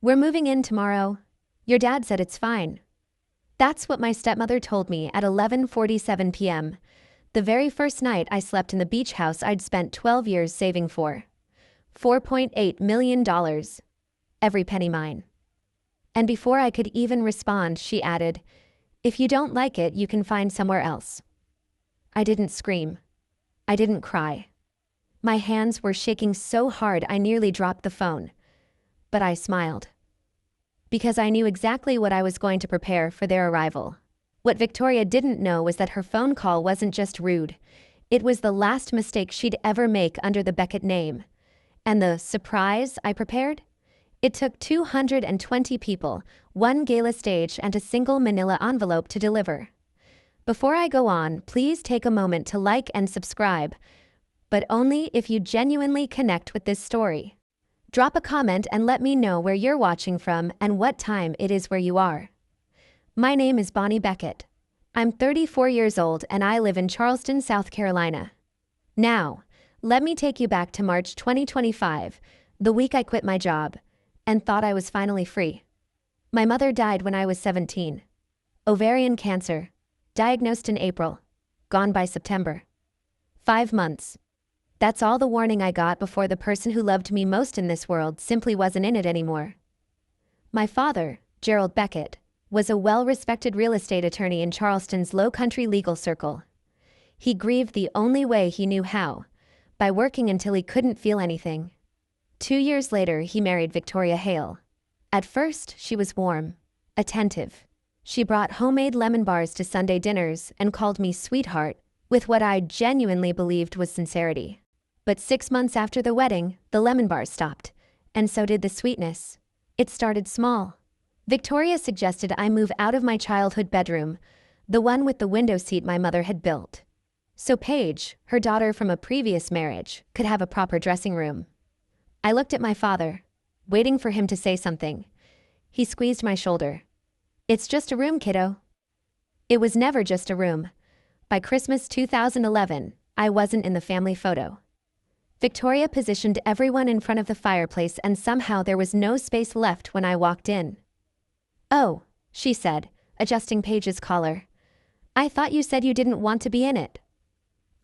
We're moving in tomorrow. Your dad said it's fine. That's what my stepmother told me at 11:47 p.m., the very first night I slept in the beach house I'd spent 12 years saving for. $4.8 million. Every penny mine. And before I could even respond, she added, "If you don't like it, you can find somewhere else." I didn't scream. I didn't cry. My hands were shaking so hard I nearly dropped the phone. But I smiled. Because I knew exactly what I was going to prepare for their arrival. What Victoria didn't know was that her phone call wasn't just rude. It was the last mistake she'd ever make under the Beckett name. And the surprise I prepared? It took 220 people, one gala stage and a single manila envelope to deliver. Before I go on, please take a moment to like and subscribe, but only if you genuinely connect with this story. Drop a comment and let me know where you're watching from and what time it is where you are. My name is Bonnie Beckett. I'm 34 years old and I live in Charleston, South Carolina. Now, let me take you back to March 2025, the week I quit my job and thought I was finally free. My mother died when I was 17. Ovarian cancer. Diagnosed in April. Gone by September. 5 months. That's all the warning I got before the person who loved me most in this world simply wasn't in it anymore. My father, Gerald Beckett, was a well-respected real estate attorney in Charleston's low-country legal circle. He grieved the only way he knew how, by working until he couldn't feel anything. 2 years later, he married Victoria Hale. At first, she was warm, attentive. She brought homemade lemon bars to Sunday dinners and called me sweetheart, with what I genuinely believed was sincerity. But 6 months after the wedding, the lemon bars stopped, and so did the sweetness. It started small. Victoria suggested I move out of my childhood bedroom, the one with the window seat my mother had built. So Paige, her daughter from a previous marriage, could have a proper dressing room. I looked at my father, waiting for him to say something. He squeezed my shoulder. "It's just a room, kiddo." It was never just a room. By Christmas 2011, I wasn't in the family photo. Victoria positioned everyone in front of the fireplace and somehow there was no space left when I walked in. "Oh," she said, adjusting Paige's collar. "I thought you said you didn't want to be in it."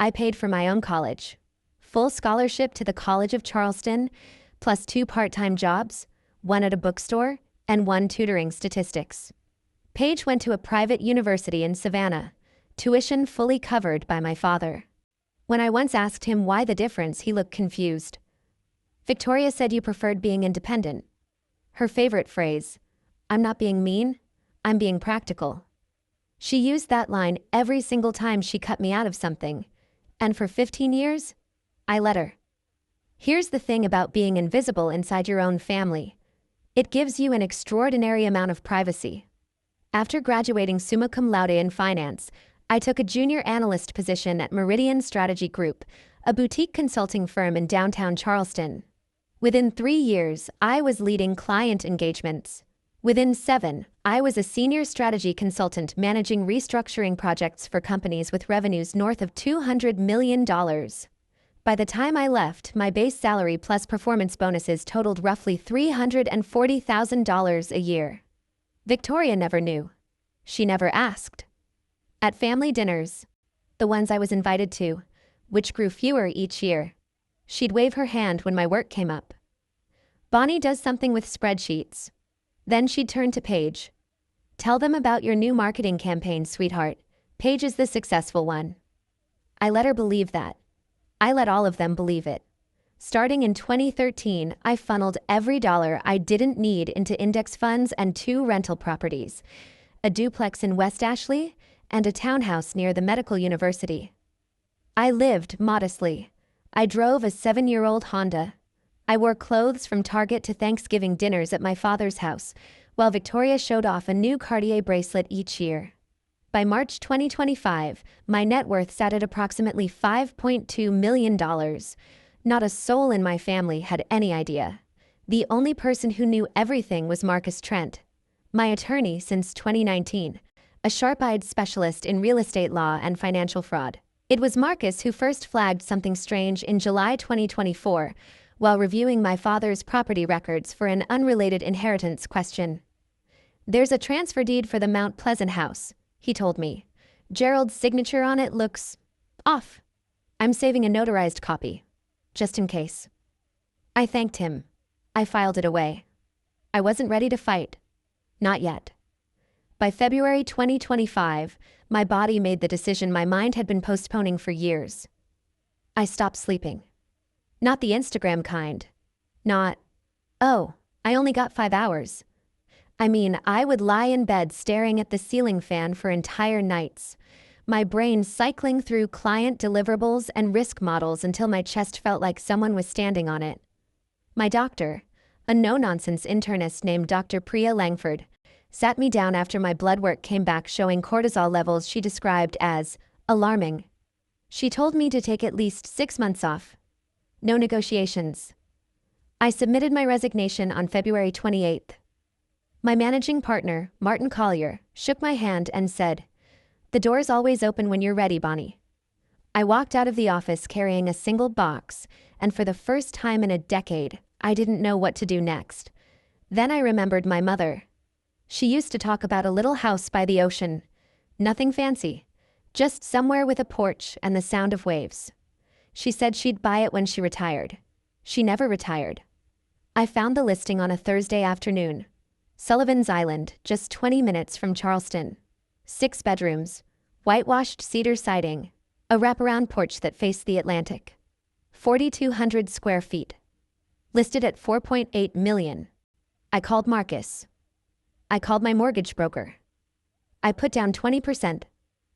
I paid for my own college. Full scholarship to the College of Charleston, plus 2 part-time jobs, one at a bookstore, and 1 tutoring statistics. Paige went to a private university in Savannah, tuition fully covered by my father. When I once asked him why the difference, he looked confused. "Victoria said you preferred being independent." Her favorite phrase, "I'm not being mean, I'm being practical." She used that line every single time she cut me out of something, and for 15 years, I let her. Here's the thing about being invisible inside your own family. It gives you an extraordinary amount of privacy. After graduating summa cum laude in finance, I took a junior analyst position at Meridian Strategy Group, a boutique consulting firm in downtown Charleston. Within 3 years, I was leading client engagements. Within 7, I was a senior strategy consultant managing restructuring projects for companies with revenues north of $200 million. By the time I left, my base salary plus performance bonuses totaled roughly $340,000 a year. Victoria never knew. She never asked. At family dinners, the ones I was invited to, which grew fewer each year, she'd wave her hand when my work came up. "Bonnie does something with spreadsheets." Then she'd turn to Paige. "Tell them about your new marketing campaign, sweetheart. Paige is the successful one." I let her believe that. I let all of them believe it. Starting in 2013, I funneled every dollar I didn't need into index funds and 2 rental properties, a duplex in West Ashley and a townhouse near the medical university. I lived modestly. I drove a 7-year-old Honda. I wore clothes from Target to Thanksgiving dinners at my father's house, while Victoria showed off a new Cartier bracelet each year. By March 2025, my net worth sat at approximately $5.2 million. Not a soul in my family had any idea. The only person who knew everything was Marcus Trent, my attorney since 2019, a sharp-eyed specialist in real estate law and financial fraud. It was Marcus who first flagged something strange in July 2024, while reviewing my father's property records for an unrelated inheritance question. "There's a transfer deed for the Mount Pleasant house," he told me. "Gerald's signature on it looks off. I'm saving a notarized copy, just in case." I thanked him. I filed it away. I wasn't ready to fight. Not yet. By February 2025, my body made the decision my mind had been postponing for years. I stopped sleeping. Not the Instagram kind. Not, "Oh, I only got 5 hours." I mean, I would lie in bed staring at the ceiling fan for entire nights, my brain cycling through client deliverables and risk models until my chest felt like someone was standing on it. My doctor, a no-nonsense internist named Dr. Priya Langford, sat me down after my blood work came back showing cortisol levels she described as alarming. She told me to take at least 6 months off. No negotiations. I submitted my resignation on February 28th. My managing partner, Martin Collier, shook my hand and said, "The door's always open when you're ready, Bonnie." I walked out of the office carrying a single box, and for the first time in a decade, I didn't know what to do next. Then I remembered my mother. She used to talk about a little house by the ocean. Nothing fancy, just somewhere with a porch and the sound of waves. She said she'd buy it when she retired. She never retired. I found the listing on a Thursday afternoon. Sullivan's Island, just 20 minutes from Charleston. 6 bedrooms, whitewashed cedar siding, a wraparound porch that faced the Atlantic. 4,200 square feet. Listed at $4.8 million. I called Marcus. I called my mortgage broker. I put down 20%,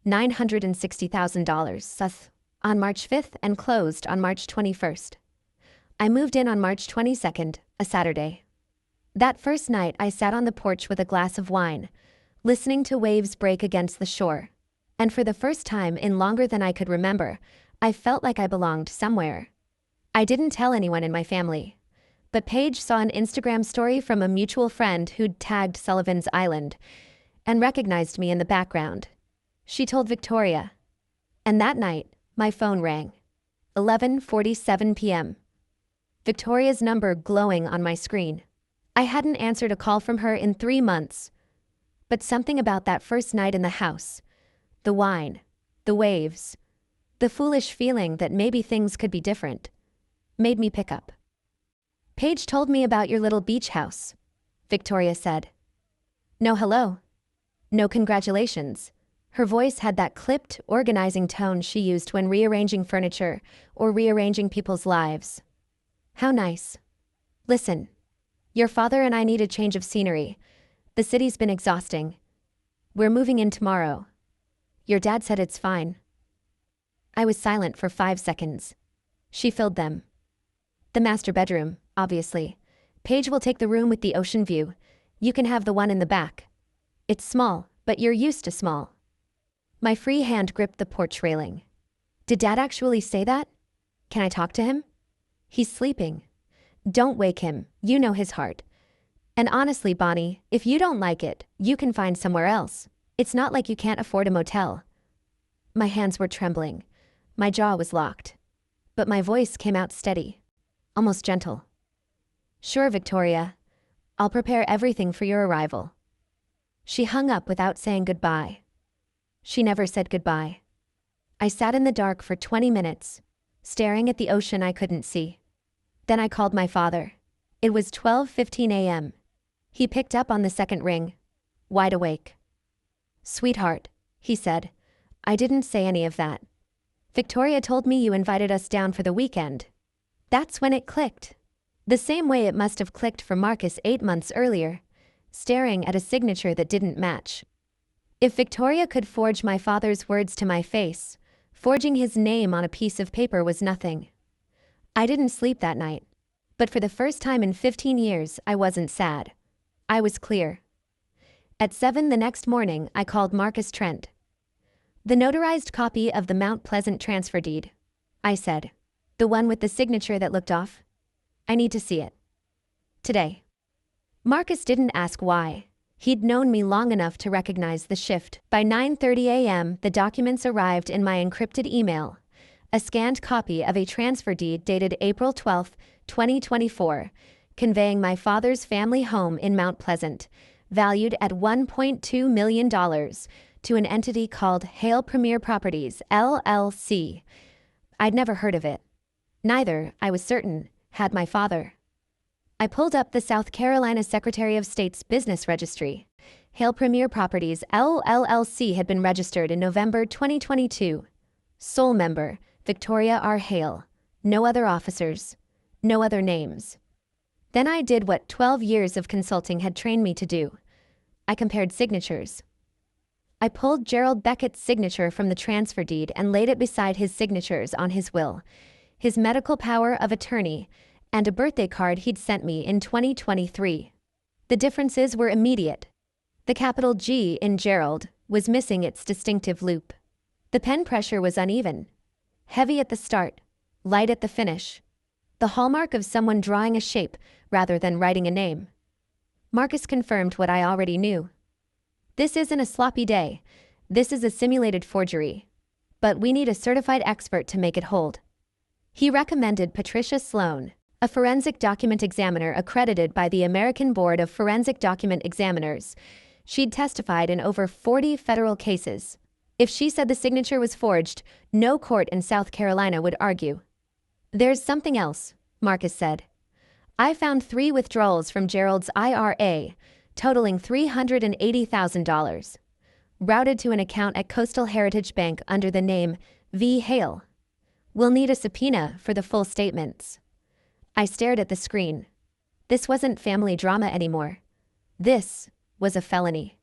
$960,000, on March 5th and closed on March 21st. I moved in on March 22nd, a Saturday. That first night I sat on the porch with a glass of wine, listening to waves break against the shore. And for the first time in longer than I could remember, I felt like I belonged somewhere. I didn't tell anyone in my family. But Paige saw an Instagram story from a mutual friend who'd tagged Sullivan's Island and recognized me in the background. She told Victoria. And that night, my phone rang. 11:47 p.m. Victoria's number glowing on my screen. I hadn't answered a call from her in 3 months. But something about that first night in the house, the wine, the waves, the foolish feeling that maybe things could be different, made me pick up. "Paige told me about your little beach house," Victoria said. No hello. No congratulations. Her voice had that clipped, organizing tone she used when rearranging furniture or rearranging people's lives. "How nice. Listen, your father and I need a change of scenery. The city's been exhausting. We're moving in tomorrow. Your dad said it's fine." I was silent for 5 seconds. She filled them. "The master bedroom, obviously. Paige will take the room with the ocean view. You can have the one in the back. It's small, but you're used to small." My free hand gripped the porch railing. "Did Dad actually say that? Can I talk to him? He's sleeping. Don't wake him, you know his heart. And honestly, Bonnie, if you don't like it, you can find somewhere else. It's not like you can't afford a motel." My hands were trembling. My jaw was locked. But my voice came out steady, almost gentle. "Sure, Victoria. I'll prepare everything for your arrival." She hung up without saying goodbye. She never said goodbye. I sat in the dark for 20 minutes, staring at the ocean I couldn't see. Then I called my father. It was 12:15 a.m. He picked up on the second ring, wide awake. "Sweetheart," he said. "I didn't say any of that. Victoria told me you invited us down for the weekend." That's when it clicked. The same way it must have clicked for Marcus 8 months earlier, staring at a signature that didn't match. If Victoria could forge my father's words to my face, forging his name on a piece of paper was nothing. I didn't sleep that night. But for the first time in 15 years, I wasn't sad. I was clear. At 7 the next morning, I called Marcus Trent. "The notarized copy of the Mount Pleasant transfer deed," I said. "The one with the signature that looked off. I need to see it. Today." Marcus didn't ask why. He'd known me long enough to recognize the shift. By 9:30 a.m., the documents arrived in my encrypted email, a scanned copy of a transfer deed dated April 12, 2024, conveying my father's family home in Mount Pleasant, valued at $1.2 million, to an entity called Hale Premier Properties, LLC. I'd never heard of it. Neither, I was certain, had my father. I pulled up the South Carolina Secretary of State's business registry. Hale Premier Properties, LLC had been registered in November 2022. Sole member, Victoria R. Hale. No other officers. No other names. Then I did what 12 years of consulting had trained me to do. I compared signatures. I pulled Gerald Beckett's signature from the transfer deed and laid it beside his signatures on his will, his medical power of attorney, and a birthday card he'd sent me in 2023. The differences were immediate. The capital G in Gerald was missing its distinctive loop. The pen pressure was uneven. Heavy at the start, light at the finish. The hallmark of someone drawing a shape rather than writing a name. Marcus confirmed what I already knew. This isn't a sloppy day. This is a simulated forgery. But we need a certified expert to make it hold. He recommended Patricia Sloan, a forensic document examiner accredited by the American Board of Forensic Document Examiners. She'd testified in over 40 federal cases. If she said the signature was forged, no court in South Carolina would argue. There's something else, Marcus said. I found 3 withdrawals from Gerald's IRA, totaling $380,000, routed to an account at Coastal Heritage Bank under the name V. Hale. We'll need a subpoena for the full statements. I stared at the screen. This wasn't family drama anymore. This was a felony.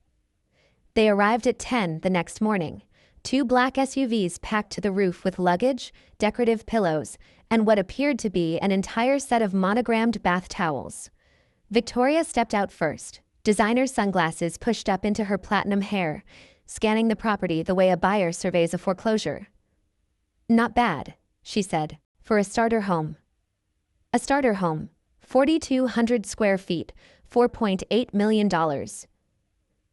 They arrived at 10 the next morning. 2 black SUVs packed to the roof with luggage, decorative pillows, and what appeared to be an entire set of monogrammed bath towels. Victoria stepped out first, designer sunglasses pushed up into her platinum hair, scanning the property the way a buyer surveys a foreclosure. Not bad, she said, for a starter home. A starter home, 4,200 square feet, $4.8 million.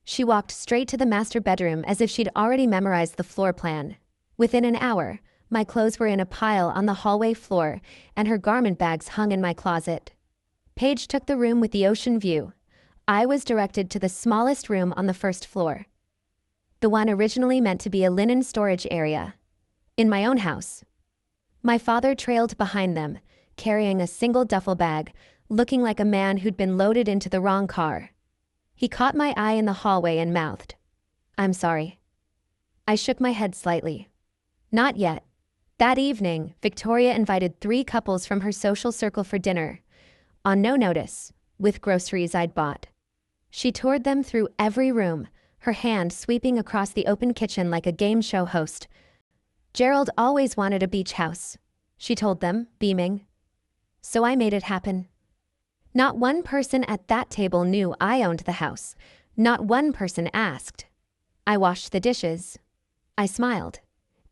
She walked straight to the master bedroom as if she'd already memorized the floor plan. Within an hour, my clothes were in a pile on the hallway floor, and her garment bags hung in my closet. Paige took the room with the ocean view. I was directed to the smallest room on the first floor. The one originally meant to be a linen storage area. In my own house. My father trailed behind them, carrying a single duffel bag, looking like a man who'd been loaded into the wrong car. He caught my eye in the hallway and mouthed, "I'm sorry." I shook my head slightly. Not yet. That evening, Victoria invited 3 couples from her social circle for dinner, on no notice, with groceries I'd bought. She toured them through every room, her hand sweeping across the open kitchen like a game show host. Gerald always wanted a beach house, she told them, beaming. So I made it happen. Not one person at that table knew I owned the house. Not one person asked. I washed the dishes. I smiled.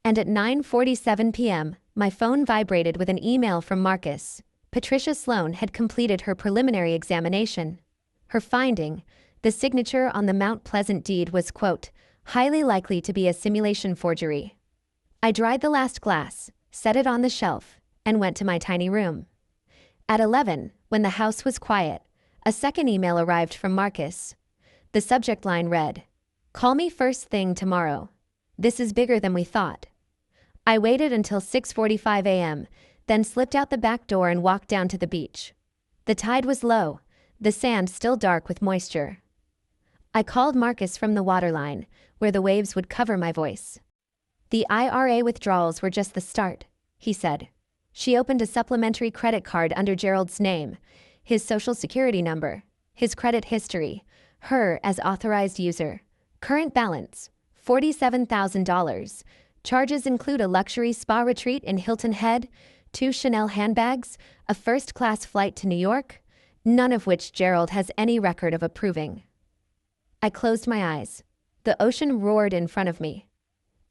And at 9:47 p.m., my phone vibrated with an email from Marcus. Patricia Sloan had completed her preliminary examination. Her finding, the signature on the Mount Pleasant deed was, quote, highly likely to be a simulation forgery. I dried the last glass, set it on the shelf, and went to my tiny room. At 11, when the house was quiet, a second email arrived from Marcus. The subject line read, "Call me first thing tomorrow. This is bigger than we thought." I waited until 6:45 a.m., then slipped out the back door and walked down to the beach. The tide was low, the sand still dark with moisture. I called Marcus from the waterline, where the waves would cover my voice. The IRA withdrawals were just the start, he said. She opened a supplementary credit card under Gerald's name, his social security number, his credit history, her as authorized user. Current balance, $47,000. Charges include a luxury spa retreat in Hilton Head, 2 Chanel handbags, a first-class flight to New York, none of which Gerald has any record of approving. I closed my eyes. The ocean roared in front of me.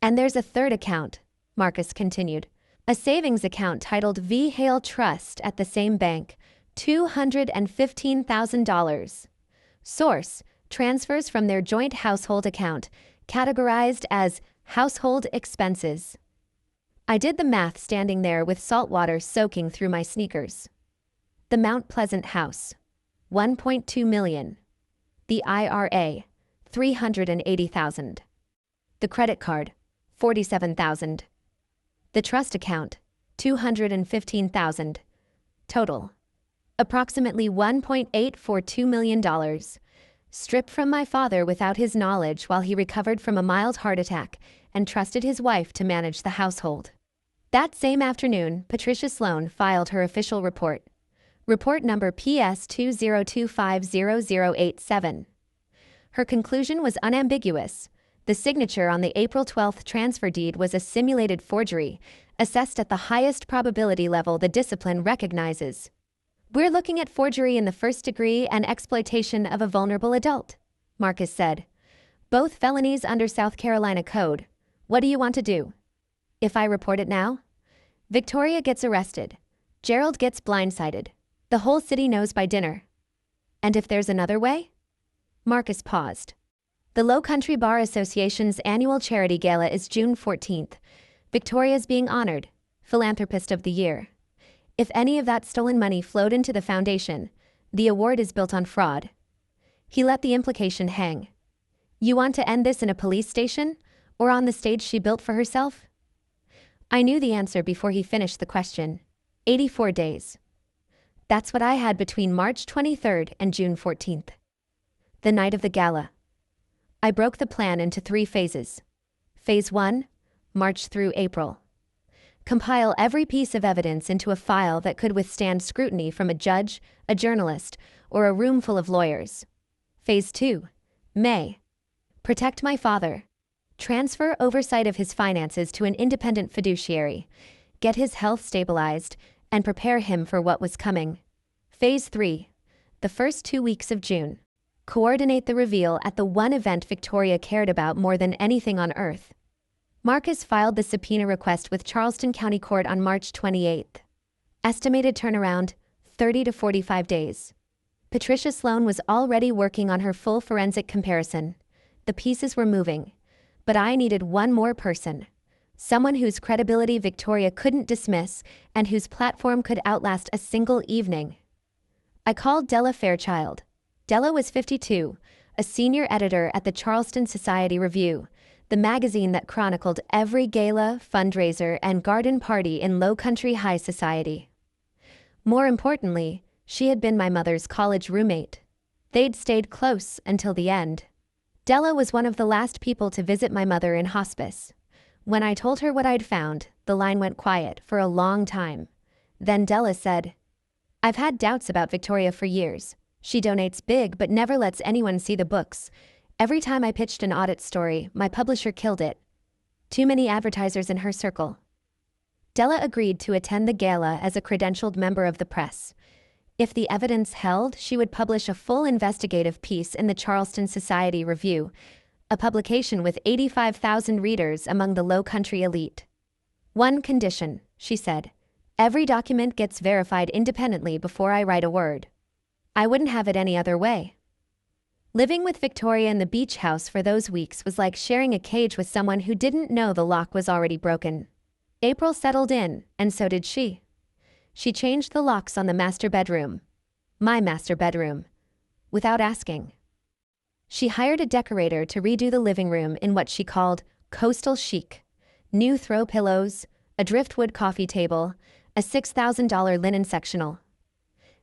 And there's a third account, Marcus continued. A savings account titled V. Hale Trust at the same bank, $215,000. Source, transfers from their joint household account, categorized as household expenses. I did the math standing there with salt water soaking through my sneakers. The Mount Pleasant house, $1.2 million. The IRA, $380,000. The credit card, $47,000. The trust account, $215,000. Total, approximately $1.842 million. Stripped from my father without his knowledge while he recovered from a mild heart attack and trusted his wife to manage the household. That same afternoon, Patricia Sloan filed her official report. Report number PS 202500087. Her conclusion was unambiguous. The signature on the April 12 transfer deed was a simulated forgery, assessed at the highest probability level the discipline recognizes. We're looking at forgery in the first degree and exploitation of a vulnerable adult, Marcus said. Both felonies under South Carolina Code. What do you want to do? If I report it now? Victoria gets arrested. Gerald gets blindsided. The whole city knows by dinner. And if there's another way? Marcus paused. The Low Country Bar Association's annual charity gala is June 14th. Victoria's being honored, Philanthropist of the Year. If any of that stolen money flowed into the foundation, the award is built on fraud. He let the implication hang. You want to end this in a police station, or on the stage she built for herself? I knew the answer before he finished the question. 84 days. That's what I had between March 23rd and June 14th. The night of the gala. I broke the plan into 3 phases. Phase 1, March through April. Compile every piece of evidence into a file that could withstand scrutiny from a judge, a journalist, or a room full of lawyers. Phase 2, May. Protect my father. Transfer oversight of his finances to an independent fiduciary. Get his health stabilized, and prepare him for what was coming. Phase 3, the first 2 weeks of June. Coordinate the reveal at the one event Victoria cared about more than anything on earth. Marcus filed the subpoena request with Charleston County Court on March 28th. Estimated turnaround, 30 to 45 days. Patricia Sloan was already working on her full forensic comparison. The pieces were moving. But I needed one more person. Someone whose credibility Victoria couldn't dismiss and whose platform could outlast a single evening. I called Della Fairchild. Della was 52, a senior editor at the Charleston Society Review, the magazine that chronicled every gala, fundraiser, and garden party in Low Country high society. More importantly, she had been my mother's college roommate. They'd stayed close until the end. Della was one of the last people to visit my mother in hospice. When I told her what I'd found, the line went quiet for a long time. Then Della said, "I've had doubts about Victoria for years. She donates big but never lets anyone see the books. Every time I pitched an audit story, my publisher killed it. Too many advertisers in her circle." Della agreed to attend the gala as a credentialed member of the press. If the evidence held, she would publish a full investigative piece in the Charleston Society Review, a publication with 85,000 readers among the Low Country elite. "One condition," she said. "Every document gets verified independently before I write a word." I wouldn't have it any other way. Living with Victoria in the beach house for those weeks was like sharing a cage with someone who didn't know the lock was already broken. April settled in, and so did she. She changed the locks on the master bedroom. My master bedroom. Without asking. She hired a decorator to redo the living room in what she called coastal chic. New throw pillows, a driftwood coffee table, a $6,000 linen sectional.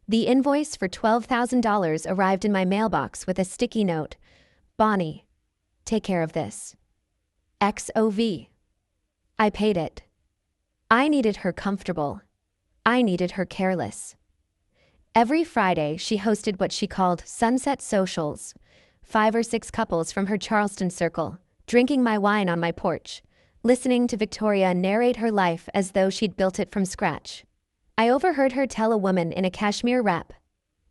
The invoice for $12,000 arrived in my mailbox with a sticky note. "Bonnie, take care of this. XOV. I paid it. I needed her comfortable. I needed her careless. Every Friday, she hosted what she called sunset socials. 5 or 6 couples from her Charleston circle, drinking my wine on my porch, listening to Victoria narrate her life as though she'd built it from scratch. I overheard her tell a woman in a cashmere wrap,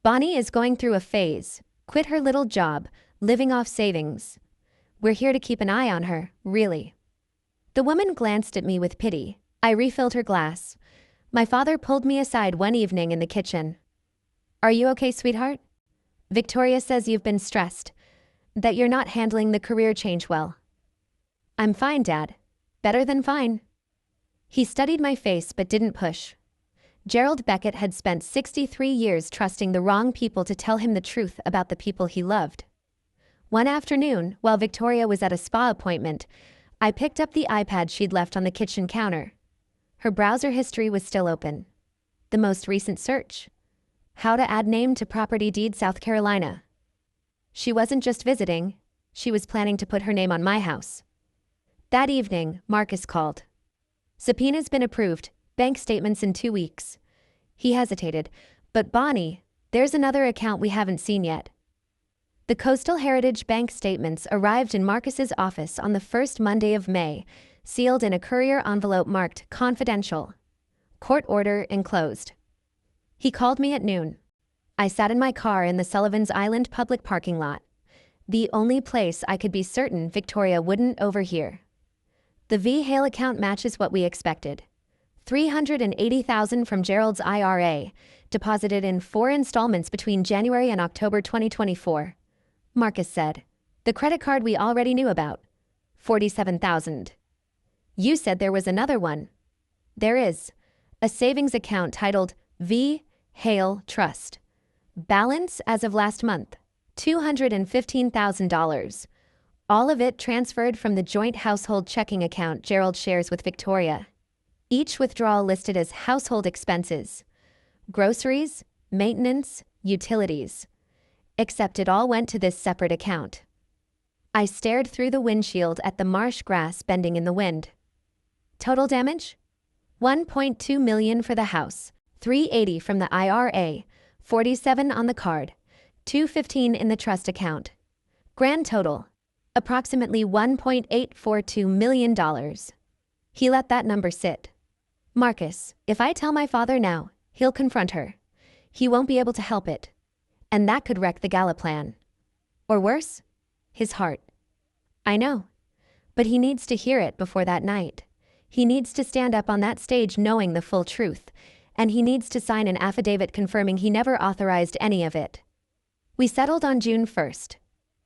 "Bonnie is going through a phase, quit her little job, living off savings. We're here to keep an eye on her, really." The woman glanced at me with pity. I refilled her glass. My father pulled me aside one evening in the kitchen. "Are you okay, sweetheart? Victoria says you've been stressed, that you're not handling the career change well." "I'm fine, Dad. Better than fine." He studied my face but didn't push. Gerald Beckett had spent 63 years trusting the wrong people to tell him the truth about the people he loved. One afternoon, while Victoria was at a spa appointment, I picked up the iPad she'd left on the kitchen counter. Her browser history was still open. The most recent search: how to add name to property deed South Carolina. She wasn't just visiting, she was planning to put her name on my house. That evening, Marcus called. Subpoena's been approved, bank statements in 2 weeks. He hesitated. But Bonnie, there's another account we haven't seen yet. The Coastal Heritage Bank statements arrived in Marcus's office on the first Monday of May, sealed in a courier envelope marked confidential. Court order enclosed. He called me at noon. I sat in my car in the Sullivan's Island public parking lot. The only place I could be certain Victoria wouldn't overhear. The V. Hale account matches what we expected. $380,000 from Gerald's IRA, deposited in 4 installments between January and October 2024. Marcus said. The credit card we already knew about. $47,000. You said there was another one. There is. A savings account titled V. Hale Trust. Balance as of last month, $215,000. All of it transferred from the joint household checking account Gerald shares with Victoria. Each withdrawal listed as household expenses: groceries, maintenance, utilities. Except it all went to this separate account. I stared through the windshield at the marsh grass bending in the wind. Total damage? $1.2 million for the house, $380 from the IRA, $47 on the card, $215 in the trust account. Grand total, approximately $1.842 million. He let that number sit. Marcus, if I tell my father now, he'll confront her. He won't be able to help it. And that could wreck the gala plan. Or worse, his heart. I know. But he needs to hear it before that night. He needs to stand up on that stage knowing the full truth. And he needs to sign an affidavit confirming he never authorized any of it. We settled on June 1st,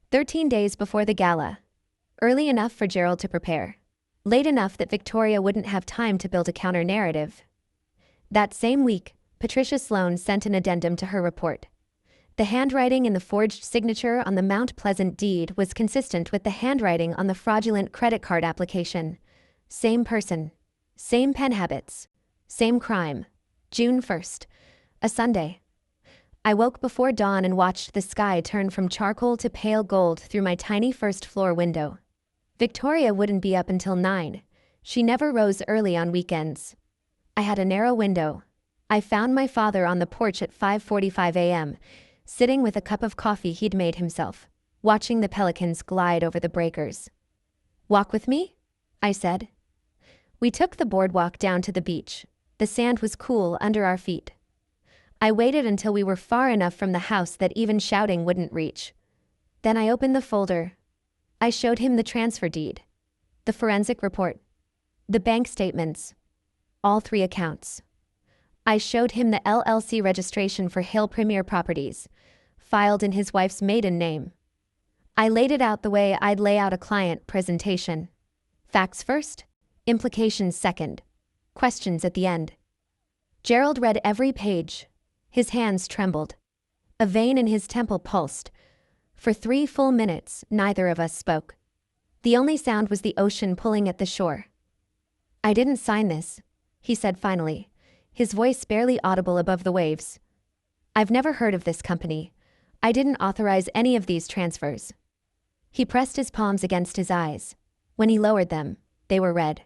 13 days before the gala. Early enough for Gerald to prepare. Late enough that Victoria wouldn't have time to build a counter-narrative. That same week, Patricia Sloan sent an addendum to her report. The handwriting in the forged signature on the Mount Pleasant deed was consistent with the handwriting on the fraudulent credit card application. Same person. Same pen habits. Same crime. June 1st, a Sunday. I woke before dawn and watched the sky turn from charcoal to pale gold through my tiny first-floor window. Victoria wouldn't be up until 9. She never rose early on weekends. I had a narrow window. I found my father on the porch at 5:45 a.m., sitting with a cup of coffee he'd made himself, watching the pelicans glide over the breakers. "Walk with me?" I said. We took the boardwalk down to the beach. The sand was cool under our feet. I waited until we were far enough from the house that even shouting wouldn't reach. Then I opened the folder. I showed him the transfer deed, the forensic report, the bank statements, all 3 accounts. I showed him the LLC registration for Hale Premier Properties, filed in his wife's maiden name. I laid it out the way I'd lay out a client presentation. Facts first, implications second, questions at the end. Gerald read every page. His hands trembled. A vein in his temple pulsed. For 3 full minutes, neither of us spoke. The only sound was the ocean pulling at the shore. "I didn't sign this," he said finally, his voice barely audible above the waves. "I've never heard of this company. I didn't authorize any of these transfers." He pressed his palms against his eyes. When he lowered them, they were red.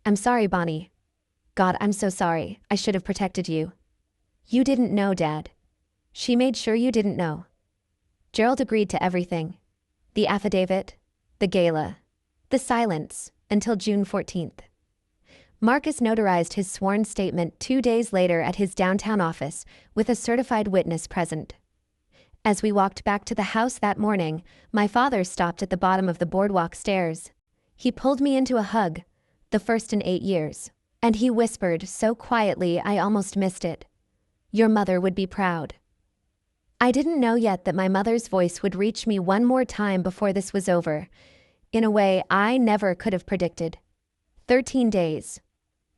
"I'm sorry, Bonnie. God, I'm so sorry. I should have protected you." "You didn't know, Dad. She made sure you didn't know." Gerald agreed to everything. The affidavit, the gala, the silence, until June 14th. Marcus notarized his sworn statement 2 days later at his downtown office, with a certified witness present. As we walked back to the house that morning, my father stopped at the bottom of the boardwalk stairs. He pulled me into a hug, the first in 8 years, and he whispered so quietly I almost missed it. "Your mother would be proud." I didn't know yet that my mother's voice would reach me one more time before this was over, in a way I never could have predicted. 13 days.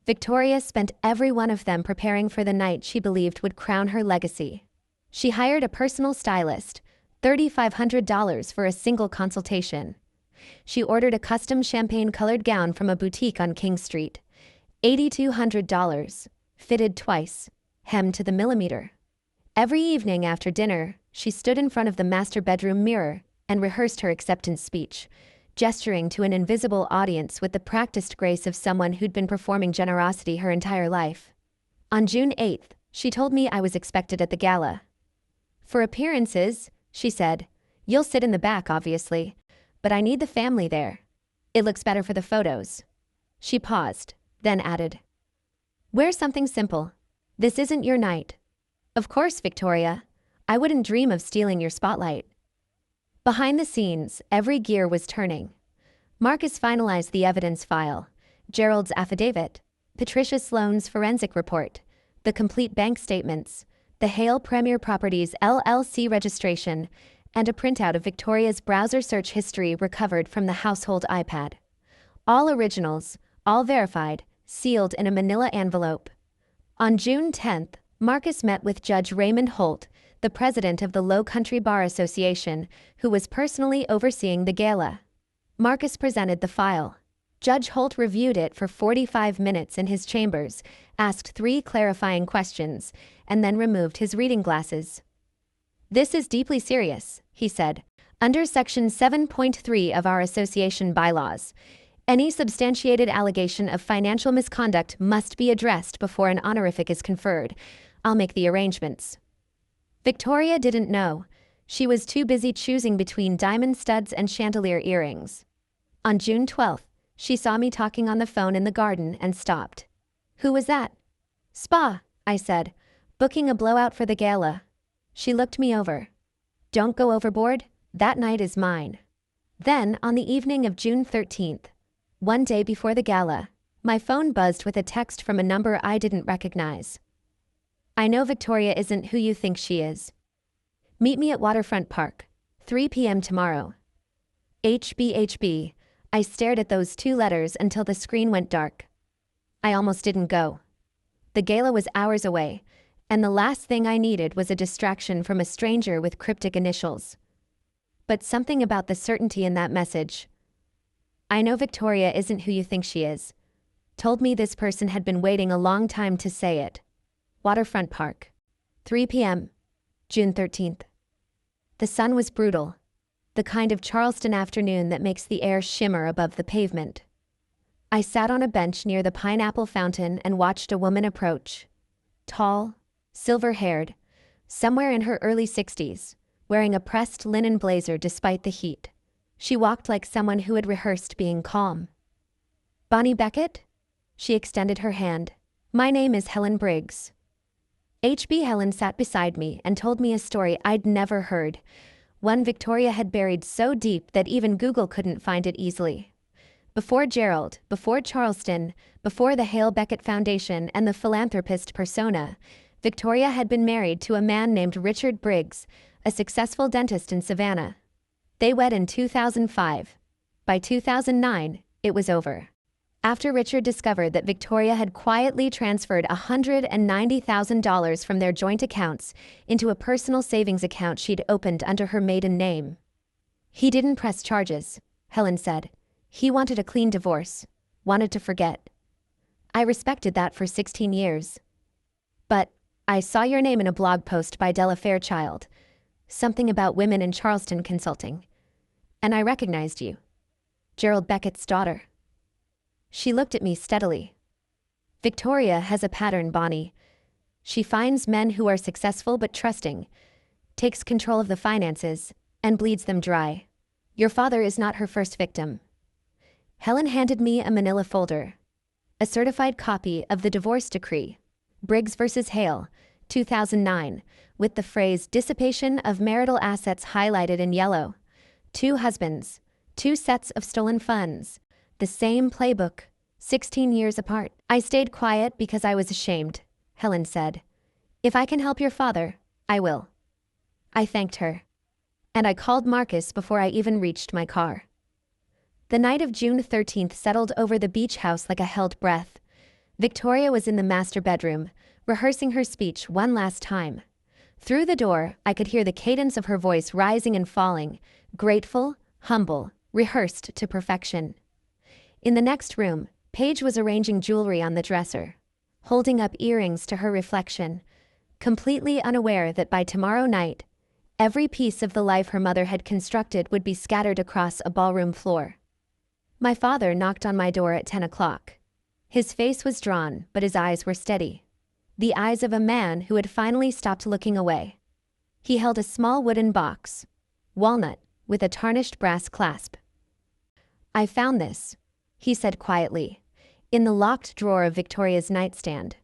Victoria spent every one of them preparing for the night she believed would crown her legacy. She hired a personal stylist, $3,500 for a single consultation. She ordered a custom champagne-colored gown from a boutique on King Street, $8,200, fitted twice, hemmed to the millimeter. Every evening after dinner, she stood in front of the master bedroom mirror and rehearsed her acceptance speech, gesturing to an invisible audience with the practiced grace of someone who'd been performing generosity her entire life. On June 8th, she told me I was expected at the gala. "For appearances," she said, "you'll sit in the back, obviously, but I need the family there. It looks better for the photos." She paused, then added, "Wear something simple. This isn't your night." "Of course, Victoria. I wouldn't dream of stealing your spotlight." Behind the scenes, every gear was turning. Marcus finalized the evidence file, Gerald's affidavit, Patricia Sloane's forensic report, the complete bank statements, the Hale Premier Properties LLC registration, and a printout of Victoria's browser search history recovered from the household iPad. All originals, all verified, sealed in a manila envelope. On June 10th, Marcus met with Judge Raymond Holt, the president of the Low Country Bar Association, who was personally overseeing the gala. Marcus presented the file. Judge Holt reviewed it for 45 minutes in his chambers, asked 3 clarifying questions, and then removed his reading glasses. "This is deeply serious," he said. "Under Section 7.3 of our association bylaws, any substantiated allegation of financial misconduct must be addressed before an honorific is conferred. I'll make the arrangements." Victoria didn't know. She was too busy choosing between diamond studs and chandelier earrings. On June 12th, she saw me talking on the phone in the garden and stopped. "Who was that?" "Spa," I said, "booking a blowout for the gala." She looked me over. "Don't go overboard, that night is mine." Then, on the evening of June 13th, one day before the gala, my phone buzzed with a text from a number I didn't recognize. "I know Victoria isn't who you think she is. Meet me at Waterfront Park, 3 p.m. tomorrow." HBHB. I stared at those 2 letters until the screen went dark. I almost didn't go. The gala was hours away, and the last thing I needed was a distraction from a stranger with cryptic initials. But something about the certainty in that message, "I know Victoria isn't who you think she is," told me this person had been waiting a long time to say it. Waterfront Park, 3 p.m., June 13th. The sun was brutal, the kind of Charleston afternoon that makes the air shimmer above the pavement. I sat on a bench near the pineapple fountain and watched a woman approach. Tall, silver-haired, somewhere in her early 60s, wearing a pressed linen blazer despite the heat. She walked like someone who had rehearsed being calm. "Bonnie Beckett?" She extended her hand. "My name is Helen Briggs." HB Helen sat beside me and told me a story I'd never heard, one Victoria had buried so deep that even Google couldn't find it easily. Before Gerald, before Charleston, before the Hale Beckett Foundation and the philanthropist persona, Victoria had been married to a man named Richard Briggs, a successful dentist in Savannah. They wed in 2005. By 2009, it was over. After Richard discovered that Victoria had quietly transferred $190,000 from their joint accounts into a personal savings account she'd opened under her maiden name. "He didn't press charges," Helen said. "He wanted a clean divorce, wanted to forget. I respected that for 16 years. But I saw your name in a blog post by Della Fairchild, something about women in Charleston consulting, and I recognized you. Gerald Beckett's daughter." She looked at me steadily. "Victoria has a pattern, Bonnie. She finds men who are successful but trusting, takes control of the finances, and bleeds them dry. Your father is not her first victim." Helen handed me a manila folder, a certified copy of the divorce decree, Briggs versus Hale, 2009, with the phrase "dissipation of marital assets" highlighted in yellow. 2 husbands, 2 sets of stolen funds, the same playbook, 16 years apart. "I stayed quiet because I was ashamed," Helen said. "If I can help your father, I will." I thanked her. And I called Marcus before I even reached my car. The night of June 13th settled over the beach house like a held breath. Victoria was in the master bedroom, rehearsing her speech one last time. Through the door, I could hear the cadence of her voice rising and falling, grateful, humble, rehearsed to perfection. In the next room, Paige was arranging jewelry on the dresser, holding up earrings to her reflection, completely unaware that by tomorrow night, every piece of the life her mother had constructed would be scattered across a ballroom floor. My father knocked on my door at 10 o'clock. His face was drawn, but his eyes were steady. The eyes of a man who had finally stopped looking away. He held a small wooden box, walnut, with a tarnished brass clasp. "I found this," he said quietly, in the locked drawer of Victoria's nightstand.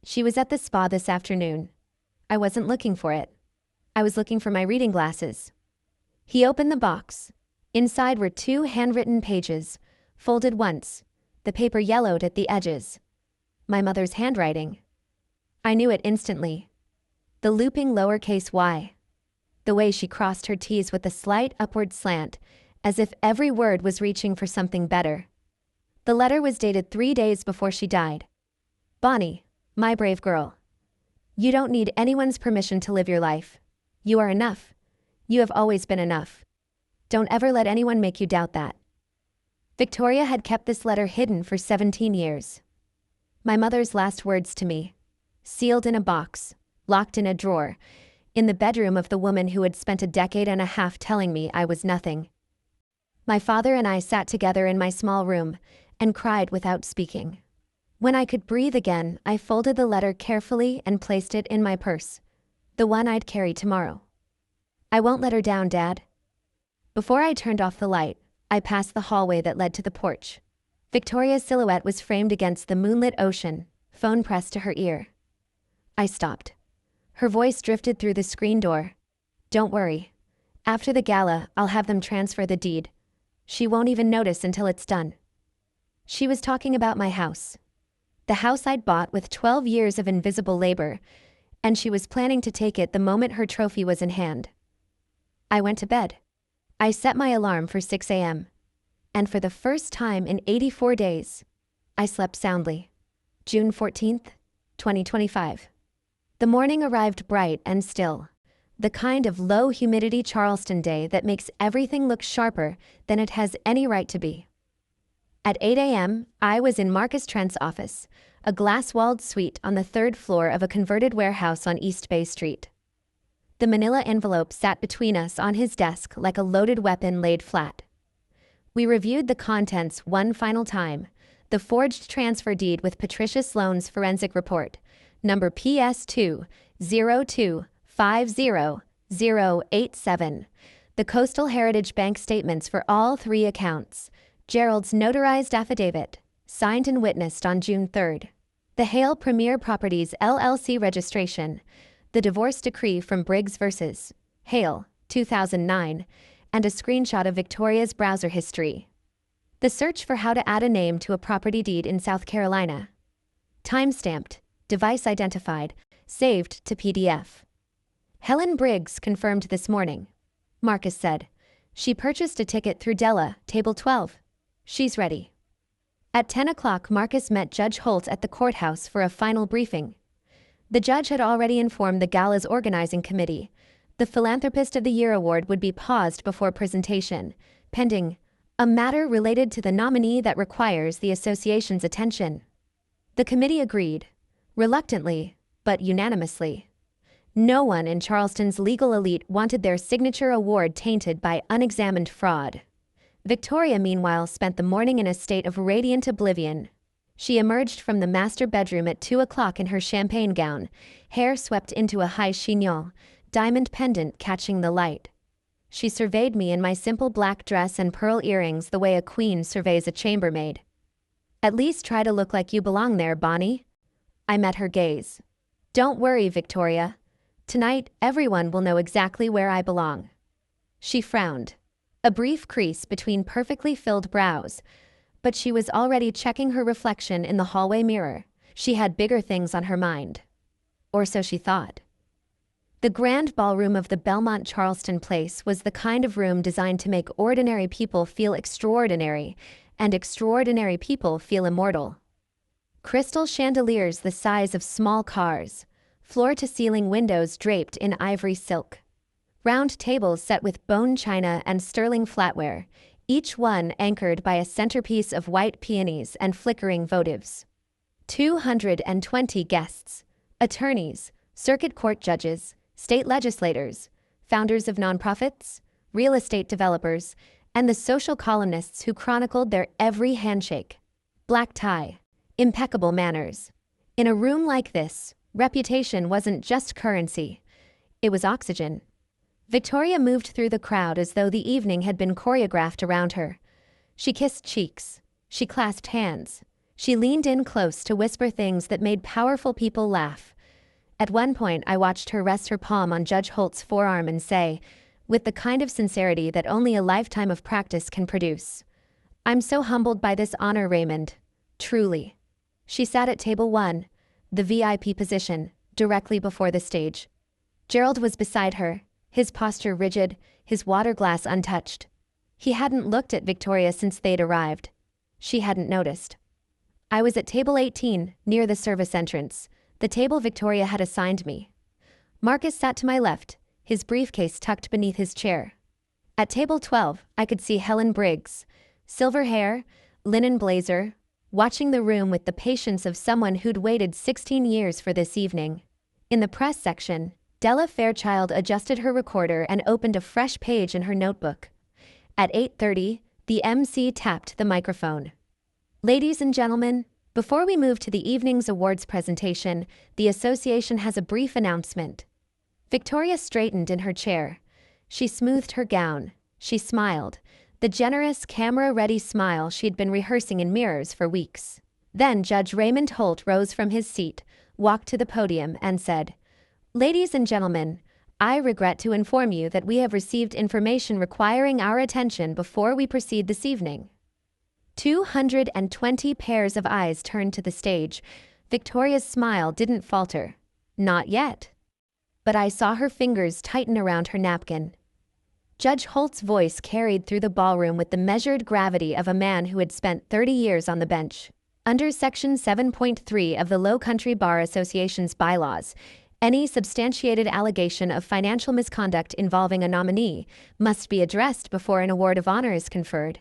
"She was at the spa this afternoon. I wasn't looking for it. I was looking for my reading glasses." He opened the box. Inside were 2 handwritten pages, folded once, the paper yellowed at the edges. My mother's handwriting. I knew it instantly. The looping lowercase y. The way she crossed her T's with a slight upward slant, as if every word was reaching for something better. The letter was dated 3 days before she died. "Bonnie, my brave girl. You don't need anyone's permission to live your life. You are enough. You have always been enough. Don't ever let anyone make you doubt that." Victoria had kept this letter hidden for 17 years. My mother's last words to me, sealed in a box, locked in a drawer, in the bedroom of the woman who had spent a decade and a half telling me I was nothing. My father and I sat together in my small room and cried without speaking. When I could breathe again, I folded the letter carefully and placed it in my purse, the one I'd carry tomorrow. "I won't let her down, Dad." Before I turned off the light, I passed the hallway that led to the porch. Victoria's silhouette was framed against the moonlit ocean, phone pressed to her ear. I stopped. Her voice drifted through the screen door. "Don't worry. After the gala, I'll have them transfer the deed. She won't even notice until it's done." She was talking about my house. The house I'd bought with 12 years of invisible labor, and she was planning to take it the moment her trophy was in hand. I went to bed. I set my alarm for 6 a.m. And for the first time in 84 days, I slept soundly. June 14th, 2025. The morning arrived bright and still, the kind of low-humidity Charleston day that makes everything look sharper than it has any right to be. At 8 a.m., I was in Marcus Trent's office, a glass-walled suite on the 3rd floor of a converted warehouse on East Bay Street. The manila envelope sat between us on his desk like a loaded weapon laid flat. We reviewed the contents one final time, the forged transfer deed with Patricia Sloan's forensic report, number PS202500087, the Coastal Heritage Bank statements for all 3 accounts, Gerald's notarized affidavit, signed and witnessed on June 3rd, the Hale Premier Properties LLC registration, the divorce decree from Briggs vs. Hale, 2009, and a screenshot of Victoria's browser history. The search for how to add a name to a property deed in South Carolina. Time-stamped, device identified, saved to PDF. "Helen Briggs confirmed this morning," Marcus said. "She purchased a ticket through Della, table 12. She's ready." At 10 o'clock, Marcus met Judge Holt at the courthouse for a final briefing. The judge had already informed the gala's organizing committee. The Philanthropist of the Year award would be paused before presentation, pending a matter related to the nominee that requires the association's attention. The committee agreed, reluctantly, but unanimously. No one in Charleston's legal elite wanted their signature award tainted by unexamined fraud. Victoria, meanwhile, spent the morning in a state of radiant oblivion. She emerged from the master bedroom at 2 o'clock in her champagne gown, hair swept into a high chignon, diamond pendant catching the light. She surveyed me in my simple black dress and pearl earrings the way a queen surveys a chambermaid. "At least try to look like you belong there, Bonnie." I met her gaze. "Don't worry, Victoria. Tonight, everyone will know exactly where I belong." She frowned, a brief crease between perfectly filled brows, but she was already checking her reflection in the hallway mirror. She had bigger things on her mind. Or so she thought. The grand ballroom of the Belmont Charleston Place was the kind of room designed to make ordinary people feel extraordinary, and extraordinary people feel immortal. Crystal chandeliers the size of small cars, floor-to-ceiling windows draped in ivory silk. Round tables set with bone china and sterling flatware, each one anchored by a centerpiece of white peonies and flickering votives. 220 guests, attorneys, circuit court judges, state legislators, founders of nonprofits, real estate developers, and the social columnists who chronicled their every handshake. Black tie, impeccable manners. In a room like this, reputation wasn't just currency, it was oxygen. Victoria moved through the crowd as though the evening had been choreographed around her. She kissed cheeks. She clasped hands. She leaned in close to whisper things that made powerful people laugh. At one point, I watched her rest her palm on Judge Holt's forearm and say, with the kind of sincerity that only a lifetime of practice can produce, "I'm so humbled by this honor, Raymond. Truly." She sat at table 1, the VIP position, directly before the stage. Gerald was beside her, his posture rigid, his water glass untouched. He hadn't looked at Victoria since they'd arrived. She hadn't noticed. I was at table 18, near the service entrance, the table Victoria had assigned me. Marcus sat to my left, his briefcase tucked beneath his chair. At table 12, I could see Helen Briggs, silver hair, linen blazer, watching the room with the patience of someone who'd waited 16 years for this evening. In the press section, Della Fairchild adjusted her recorder and opened a fresh page in her notebook. At 8:30, the MC tapped the microphone. "Ladies and gentlemen, before we move to the evening's awards presentation, the association has a brief announcement." Victoria straightened in her chair. She smoothed her gown. She smiled, the generous, camera-ready smile she'd been rehearsing in mirrors for weeks. Then Judge Raymond Holt rose from his seat, walked to the podium, and said, "Ladies and gentlemen, I regret to inform you that we have received information requiring our attention before we proceed this evening." 220 pairs of eyes turned to the stage. Victoria's smile didn't falter. Not yet. But I saw her fingers tighten around her napkin. Judge Holt's voice carried through the ballroom with the measured gravity of a man who had spent 30 years on the bench. Under Section 7.3 of the Low Country Bar Association's bylaws, any substantiated allegation of financial misconduct involving a nominee must be addressed before an award of honor is conferred.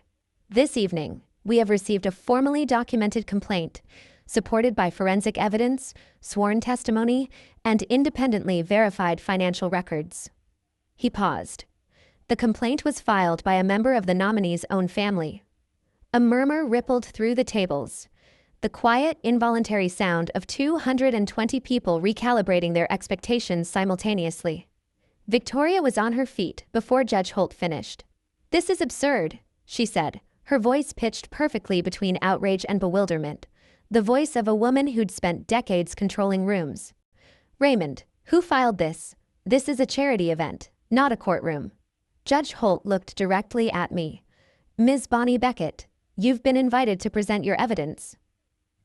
This evening, we have received a formally documented complaint, supported by forensic evidence, sworn testimony, and independently verified financial records. He paused. The complaint was filed by a member of the nominee's own family. A murmur rippled through the tables, the quiet, involuntary sound of 220 people recalibrating their expectations simultaneously. Victoria was on her feet before Judge Holt finished. "This is absurd," she said, her voice pitched perfectly between outrage and bewilderment, the voice of a woman who'd spent decades controlling rooms. "Raymond, who filed this? This is a charity event, not a courtroom." Judge Holt looked directly at me. "Ms. Bonnie Beckett, you've been invited to present your evidence."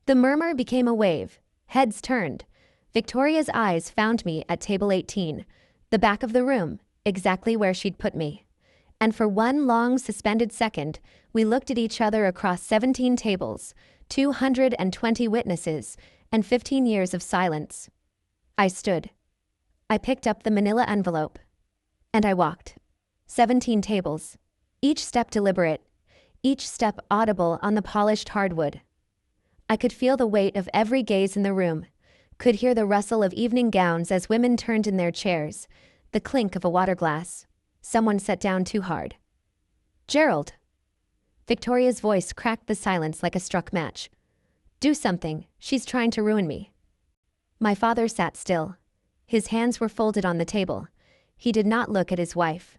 The murmur became a wave. Heads turned. Victoria's eyes found me at table 18, the back of the room, exactly where she'd put me. And for one long suspended second, we looked at each other across 17 tables, 220 witnesses, and 15 years of silence. I stood. I picked up the manila envelope. And I walked. 17 tables. Each step deliberate. Each step audible on the polished hardwood. I could feel the weight of every gaze in the room, could hear the rustle of evening gowns as women turned in their chairs, the clink of a water glass. Someone sat down too hard. "Gerald." Victoria's voice cracked the silence like a struck match. "Do something, she's trying to ruin me." My father sat still. His hands were folded on the table. He did not look at his wife.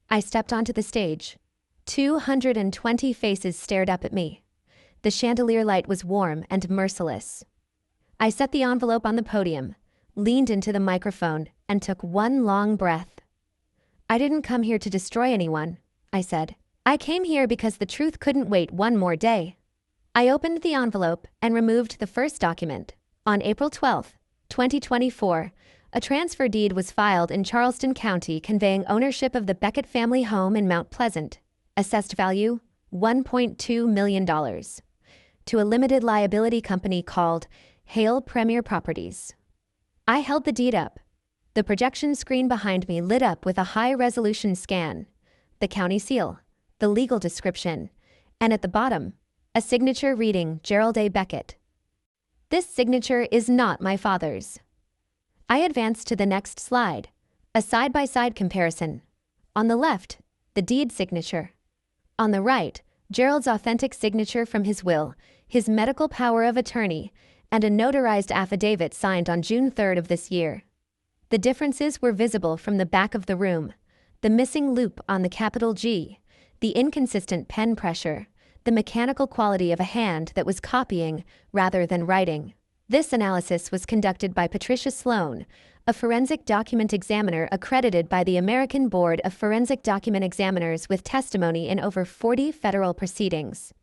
I stepped onto the stage. 220 faces stared up at me. The chandelier light was warm and merciless. I set the envelope on the podium, leaned into the microphone, and took one long breath. "I didn't come here to destroy anyone," I said. "I came here because the truth couldn't wait one more day." I opened the envelope and removed the first document. On April 12, 2024, a transfer deed was filed in Charleston County conveying ownership of the Beckett family home in Mount Pleasant. Assessed value, $1.2 million. to a limited liability company called Hale Premier Properties. I held the deed up. The projection screen behind me lit up with a high-resolution scan, the county seal, the legal description, and at the bottom, a signature reading Gerald A. Beckett. This signature is not my father's. I advanced to the next slide, a side-by-side comparison. On the left, the deed signature. On the right, Gerald's authentic signature from his will, his medical power of attorney, and a notarized affidavit signed on June 3rd of this year. The differences were visible from the back of the room: the missing loop on the capital G, the inconsistent pen pressure, the mechanical quality of a hand that was copying rather than writing. This analysis was conducted by Patricia Sloan, a forensic document examiner accredited by the American Board of Forensic Document Examiners with testimony in over 40 federal proceedings.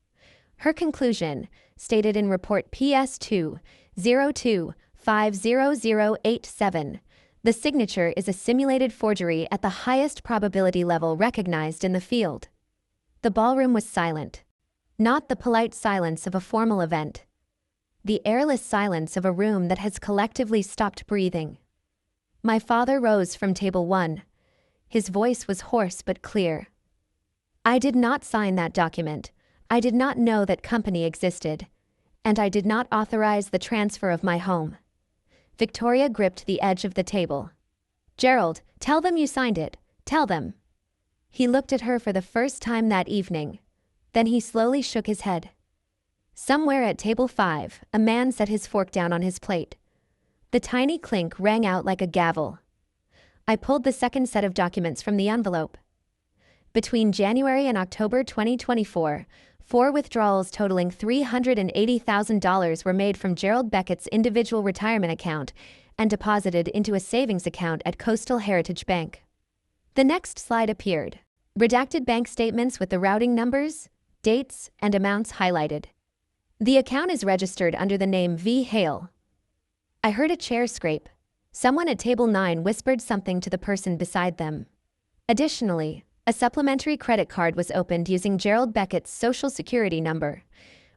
Her conclusion, stated in Report PS2-02-50087, the signature is a simulated forgery at the highest probability level recognized in the field. The ballroom was silent. Not the polite silence of a formal event. The airless silence of a room that has collectively stopped breathing. My father rose from table 1. His voice was hoarse but clear. I did not sign that document. I did not know that company existed. And I did not authorize the transfer of my home. Victoria gripped the edge of the table. Gerald, tell them you signed it. Tell them. He looked at her for the first time that evening. Then he slowly shook his head. Somewhere at table 5, a man set his fork down on his plate. The tiny clink rang out like a gavel. I pulled the second set of documents from the envelope. Between January and October 2024, 4 withdrawals totaling $380,000 were made from Gerald Beckett's individual retirement account and deposited into a savings account at Coastal Heritage Bank. The next slide appeared. Redacted bank statements with the routing numbers, dates, and amounts highlighted. The account is registered under the name V. Hale. I heard a chair scrape. Someone at table 9 whispered something to the person beside them. Additionally, a supplementary credit card was opened using Gerald Beckett's social security number,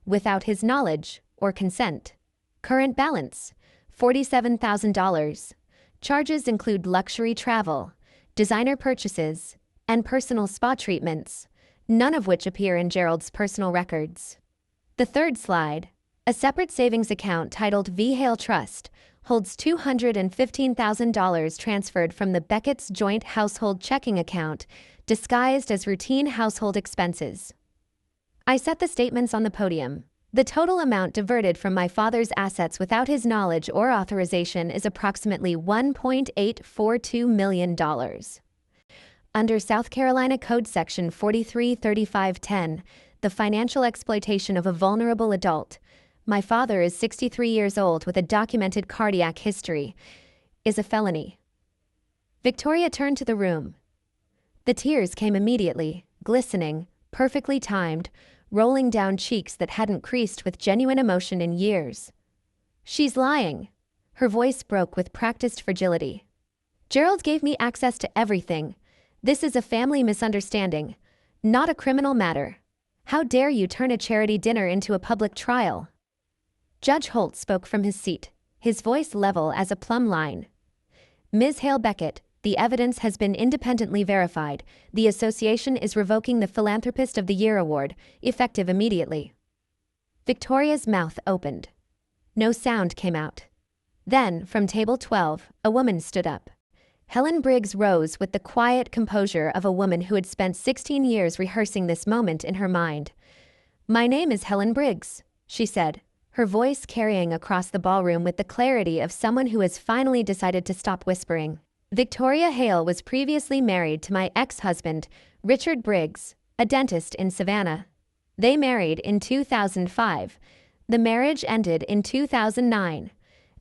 without his knowledge or consent. Current balance, $47,000. Charges include luxury travel, designer purchases, and personal spa treatments, none of which appear in Gerald's personal records. The third slide, a separate savings account titled V. Hale Trust, holds $215,000 transferred from the Beckett's joint household checking account, disguised as routine household expenses. I set the statements on the podium. The total amount diverted from my father's assets without his knowledge or authorization is approximately $1.842 million. Under South Carolina Code Section 433510, the financial exploitation of a vulnerable adult, my father is 63 years old with a documented cardiac history, is a felony. Victoria turned to the room. The tears came immediately, glistening, perfectly timed, rolling down cheeks that hadn't creased with genuine emotion in years. She's lying. Her voice broke with practiced fragility. Gerald gave me access to everything. This is a family misunderstanding, not a criminal matter. How dare you turn a charity dinner into a public trial? Judge Holt spoke from his seat, his voice level as a plumb line. Ms. Hale Beckett, the evidence has been independently verified. The association is revoking the Philanthropist of the Year award, effective immediately. Victoria's mouth opened. No sound came out. Then, from table 12, a woman stood up. Helen Briggs rose with the quiet composure of a woman who had spent 16 years rehearsing this moment in her mind. "My name is Helen Briggs," she said, her voice carrying across the ballroom with the clarity of someone who has finally decided to stop whispering. "Victoria Hale was previously married to my ex-husband, Richard Briggs, a dentist in Savannah. They married in 2005. The marriage ended in 2009.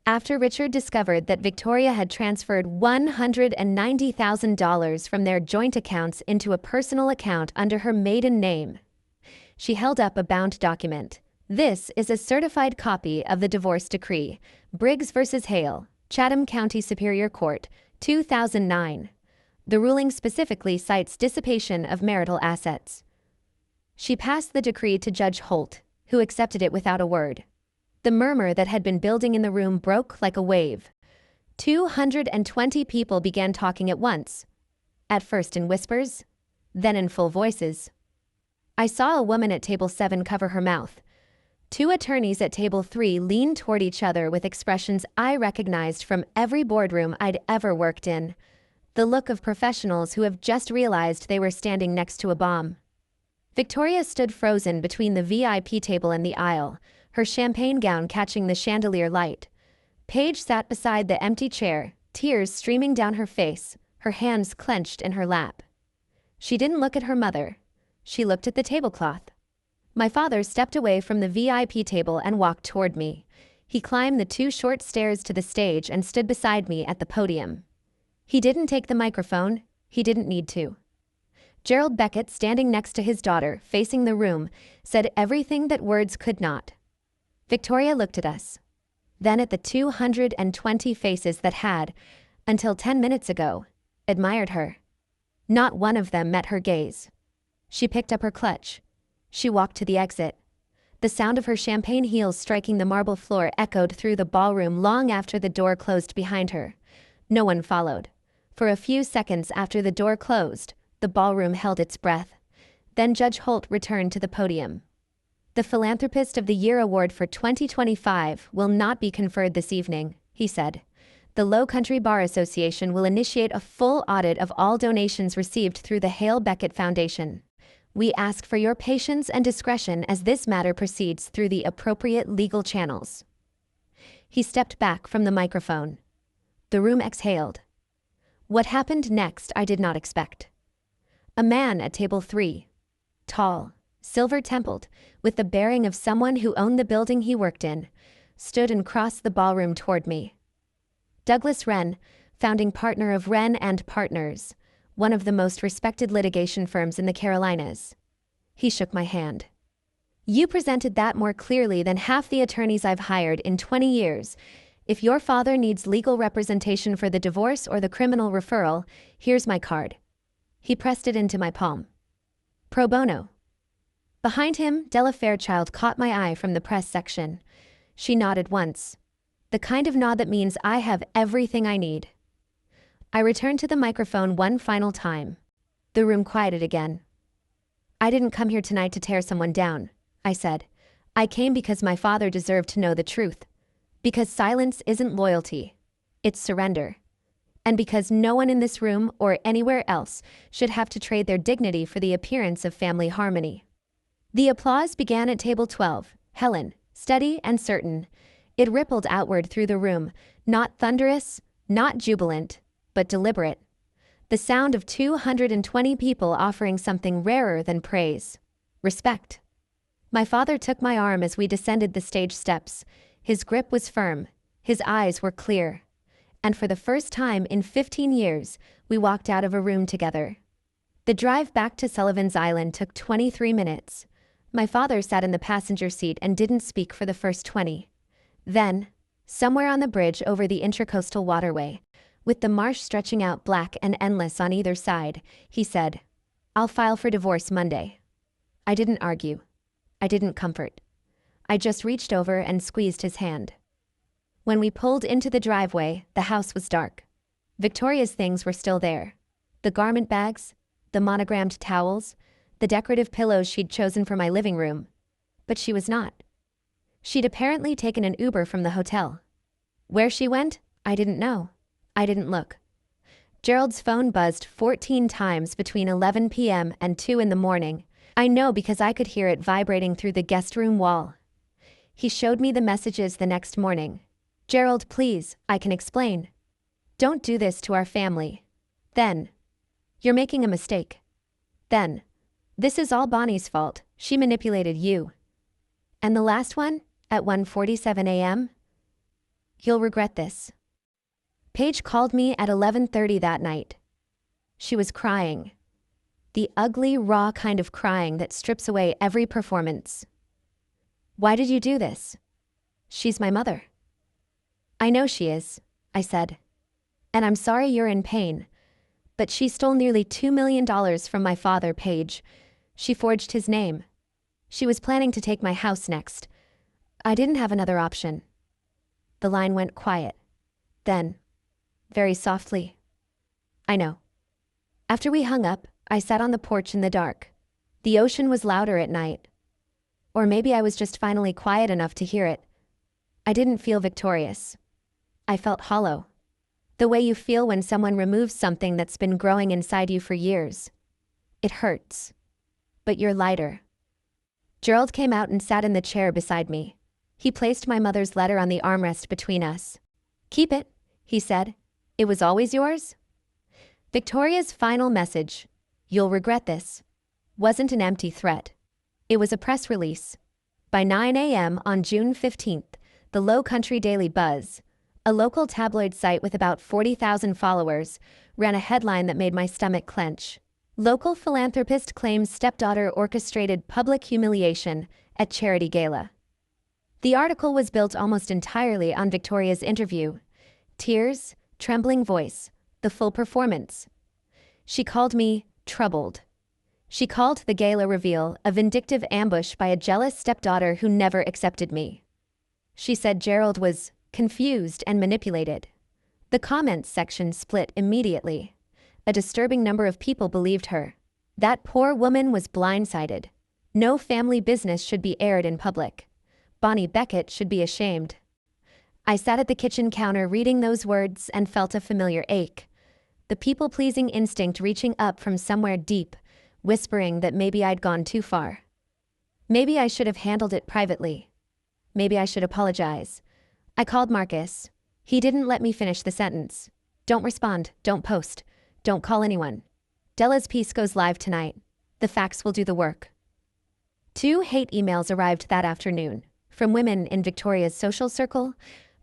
After Richard discovered that Victoria had transferred $190,000 from their joint accounts into a personal account under her maiden name." She held up a bound document. "This is a certified copy of the divorce decree, Briggs v. Hale, Chatham County Superior Court, 2009. The ruling specifically cites dissipation of marital assets." She passed the decree to Judge Holt, who accepted it without a word. The murmur that had been building in the room broke like a wave. 220 people began talking at once, at first in whispers, then in full voices. I saw a woman at table 7 cover her mouth. 2 attorneys at table 3 leaned toward each other with expressions I recognized from every boardroom I'd ever worked in. The look of professionals who have just realized they were standing next to a bomb. Victoria stood frozen between the VIP table and the aisle, her champagne gown catching the chandelier light. Paige sat beside the empty chair, tears streaming down her face, her hands clenched in her lap. She didn't look at her mother. She looked at the tablecloth. My father stepped away from the VIP table and walked toward me. He climbed the 2 short stairs to the stage and stood beside me at the podium. He didn't take the microphone. He didn't need to. Gerald Beckett, standing next to his daughter, facing the room, said everything that words could not. Victoria looked at us. Then at the 220 faces that had, until 10 minutes ago, admired her. Not one of them met her gaze. She picked up her clutch. She walked to the exit. The sound of her champagne heels striking the marble floor echoed through the ballroom long after the door closed behind her. No one followed. For a few seconds after the door closed, the ballroom held its breath. Then Judge Holt returned to the podium. The Philanthropist of the Year award for 2025 will not be conferred this evening, he said. The Low Country Bar Association will initiate a full audit of all donations received through the Hale Beckett Foundation. We ask for your patience and discretion as this matter proceeds through the appropriate legal channels. He stepped back from the microphone. The room exhaled. What happened next I did not expect. A man at table 3, tall, silver-templed, with the bearing of someone who owned the building he worked in, stood and crossed the ballroom toward me. Douglas Wren, founding partner of Wren and Partners, one of the most respected litigation firms in the Carolinas. He shook my hand. You presented that more clearly than half the attorneys I've hired in 20 years. If your father needs legal representation for the divorce or the criminal referral, here's my card. He pressed it into my palm. Pro bono. Behind him, Della Fairchild caught my eye from the press section. She nodded once. The kind of nod that means I have everything I need. I returned to the microphone one final time. The room quieted again. I didn't come here tonight to tear someone down, I said. I came because my father deserved to know the truth. Because silence isn't loyalty. It's surrender. And because no one in this room or anywhere else should have to trade their dignity for the appearance of family harmony. The applause began at table 12, Helen, steady and certain. It rippled outward through the room, not thunderous, not jubilant, but deliberate. The sound of 220 people offering something rarer than praise. Respect. My father took my arm as we descended the stage steps. His grip was firm. His eyes were clear. And for the first time in 15 years, we walked out of a room together. The drive back to Sullivan's Island took 23 minutes. My father sat in the passenger seat and didn't speak for the first 20. Then, somewhere on the bridge over the Intracoastal Waterway, with the marsh stretching out black and endless on either side, he said, "I'll file for divorce Monday." I didn't argue. I didn't comfort. I just reached over and squeezed his hand. When we pulled into the driveway, the house was dark. Victoria's things were still there. The garment bags, the monogrammed towels, the decorative pillows she'd chosen for my living room. But she was not. She'd apparently taken an Uber from the hotel. Where she went, I didn't know. I didn't look. Gerald's phone buzzed 14 times between 11 p.m. and 2 in the morning. I know because I could hear it vibrating through the guest room wall. He showed me the messages the next morning. "Gerald, please, I can explain. Don't do this to our family." Then, "You're making a mistake." Then, "This is all Bonnie's fault. She manipulated you." And the last one, at 1:47 a.m. "You'll regret this." Paige called me at 11:30 that night. She was crying. The ugly, raw kind of crying that strips away every performance. "Why did you do this?" "She's my mother." "I know she is," I said. "And I'm sorry you're in pain. But she stole nearly $2 million from my father, Paige. She forged his name. She was planning to take my house next. I didn't have another option. The line went quiet. Then, very softly, I know. After we hung up, I sat on the porch in the dark. The ocean was louder at night. Or maybe I was just finally quiet enough to hear it. I didn't feel victorious. I felt hollow. The way you feel when someone removes something that's been growing inside you for years. It hurts. But you're lighter. Gerald came out and sat in the chair beside me. He placed my mother's letter on the armrest between us. "Keep it," he said. "It was always yours?" Victoria's final message, "You'll regret this," wasn't an empty threat. It was a press release. By 9 a.m. on June 15th, the Low Country Daily Buzz, a local tabloid site with about 40,000 followers, ran a headline that made my stomach clench. Local philanthropist claims stepdaughter orchestrated public humiliation at charity gala. The article was built almost entirely on Victoria's interview. Tears, trembling voice, the full performance. She called me troubled. She called the gala reveal a vindictive ambush by a jealous stepdaughter who never accepted me. She said Gerald was confused and manipulated. The comments section split immediately. A disturbing number of people believed her. That poor woman was blindsided. No family business should be aired in public. Bonnie Beckett should be ashamed. I sat at the kitchen counter reading those words and felt a familiar ache. The people-pleasing instinct reaching up from somewhere deep, whispering that maybe I'd gone too far. Maybe I should have handled it privately. Maybe I should apologize. I called Marcus. He didn't let me finish the sentence. "Don't respond, don't post, don't call anyone. Della's piece goes live tonight. The facts will do the work." 2 hate emails arrived that afternoon, from women in Victoria's social circle,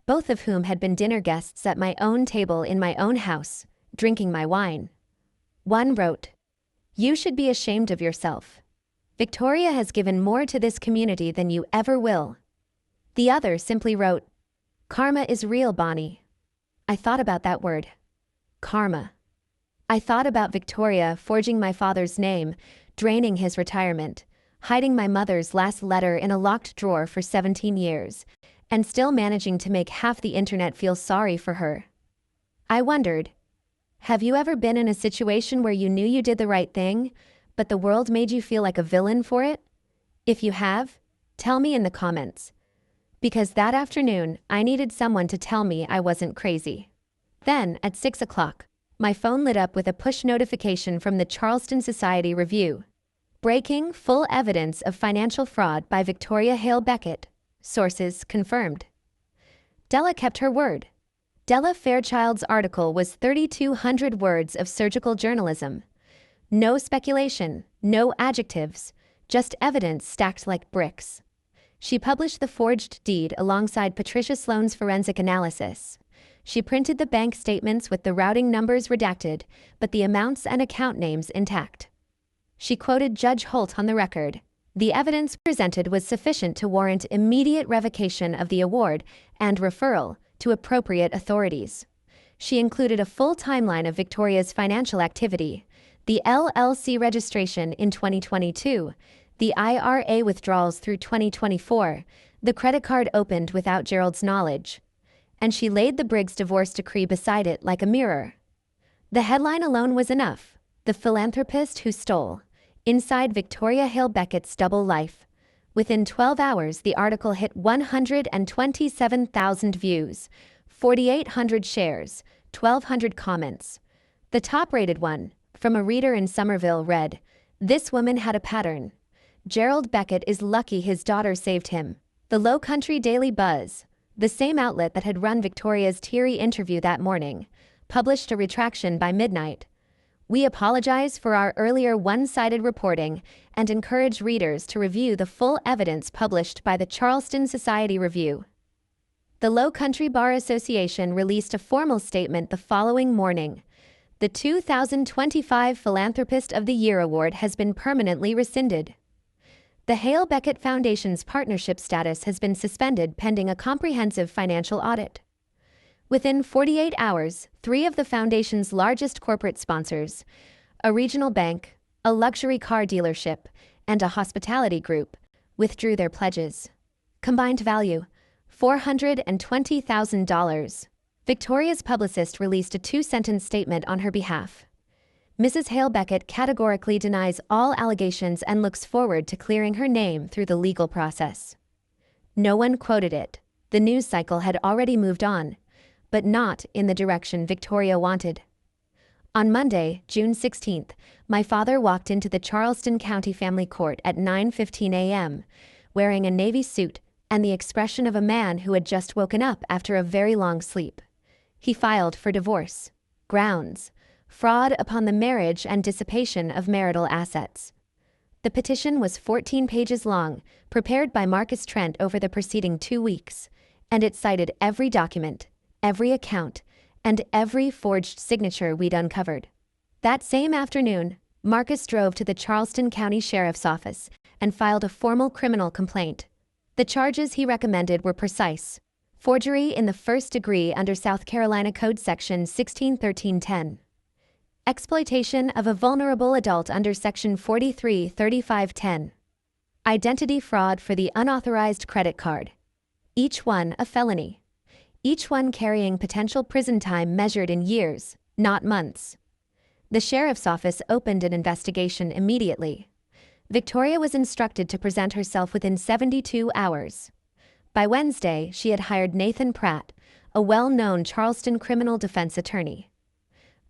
both of whom had been dinner guests at my own table in my own house, drinking my wine. One wrote, "You should be ashamed of yourself. Victoria has given more to this community than you ever will." The other simply wrote, "Karma is real, Bonnie." I thought about that word. Karma. I thought about Victoria forging my father's name, draining his retirement, hiding my mother's last letter in a locked drawer for 17 years, and still managing to make half the internet feel sorry for her. I wondered, have you ever been in a situation where you knew you did the right thing, but the world made you feel like a villain for it? If you have, tell me in the comments. Because that afternoon, I needed someone to tell me I wasn't crazy. Then, at 6 o'clock, my phone lit up with a push notification from the Charleston Society Review. Breaking full evidence of financial fraud by Victoria Hale Beckett. Sources confirmed. Della kept her word. Della Fairchild's article was 3,200 words of surgical journalism. No speculation, no adjectives, just evidence stacked like bricks. She published the forged deed alongside Patricia Sloan's forensic analysis. She printed the bank statements with the routing numbers redacted, but the amounts and account names intact. She quoted Judge Holt on the record. The evidence presented was sufficient to warrant immediate revocation of the award and referral to appropriate authorities. She included a full timeline of Victoria's financial activity, the LLC registration in 2022, the IRA withdrawals through 2024, the credit card opened without Gerald's knowledge. And she laid the Briggs divorce decree beside it like a mirror. The headline alone was enough. The philanthropist who stole. Inside Victoria Hale Beckett's double life. Within 12 hours, the article hit 127,000 views, 4,800 shares, 1,200 comments. The top-rated one, from a reader in Somerville, read, "This woman had a pattern. Gerald Beckett is lucky his daughter saved him." The Low Country Daily Buzz, the same outlet that had run Victoria's teary interview that morning, published a retraction by midnight. "We apologize for our earlier one-sided reporting and encourage readers to review the full evidence published by the Charleston Society Review." The Low Country Bar Association released a formal statement the following morning. The 2025 Philanthropist of the Year Award has been permanently rescinded. The Hale Beckett Foundation's partnership status has been suspended pending a comprehensive financial audit. Within 48 hours, 3 of the foundation's largest corporate sponsors, a regional bank, a luxury car dealership, and a hospitality group, withdrew their pledges. Combined value, $420,000. Victoria's publicist released a two-sentence statement on her behalf. Mrs. Hale Beckett categorically denies all allegations and looks forward to clearing her name through the legal process. No one quoted it. The news cycle had already moved on, but not in the direction Victoria wanted. On Monday, June 16th, my father walked into the Charleston County Family Court at 9:15 a.m., wearing a navy suit and the expression of a man who had just woken up after a very long sleep. He filed for divorce. Grounds: fraud upon the marriage and dissipation of marital assets. The petition was 14 pages long, prepared by Marcus Trent over the preceding 2 weeks, and it cited every document, every account, and every forged signature we'd uncovered. That same afternoon, Marcus drove to the Charleston County Sheriff's Office and filed a formal criminal complaint. The charges he recommended were precise: forgery in the first degree under South Carolina Code Section 1613-10. Exploitation of a vulnerable adult under Section 4335-10. Identity fraud for the unauthorized credit card. Each one a felony. Each one carrying potential prison time measured in years, not months. The sheriff's office opened an investigation immediately. Victoria was instructed to present herself within 72 hours. By Wednesday, she had hired Nathan Pratt, a well-known Charleston criminal defense attorney.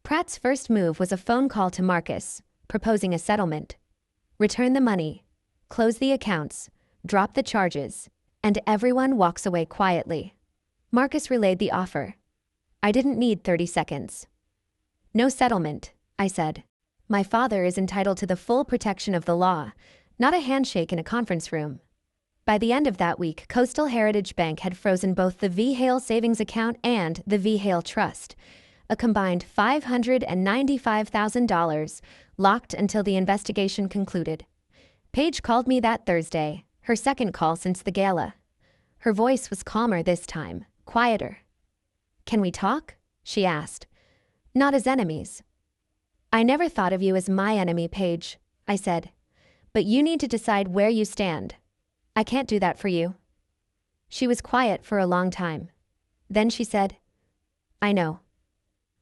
Pratt's first move was a phone call to Marcus, proposing a settlement. Return the money, close the accounts, drop the charges, and everyone walks away quietly. Marcus relayed the offer. I didn't need 30 seconds. No settlement, I said. My father is entitled to the full protection of the law, not a handshake in a conference room. By the end of that week, Coastal Heritage Bank had frozen both the V. Hale Savings Account and the V. Hale Trust, a combined $595,000, locked until the investigation concluded. Paige called me that Thursday, her second call since the gala. Her voice was calmer this time, quieter. Can we talk? She asked. Not as enemies. I never thought of you as my enemy, Paige, I said. But you need to decide where you stand. I can't do that for you. She was quiet for a long time. Then she said, I know.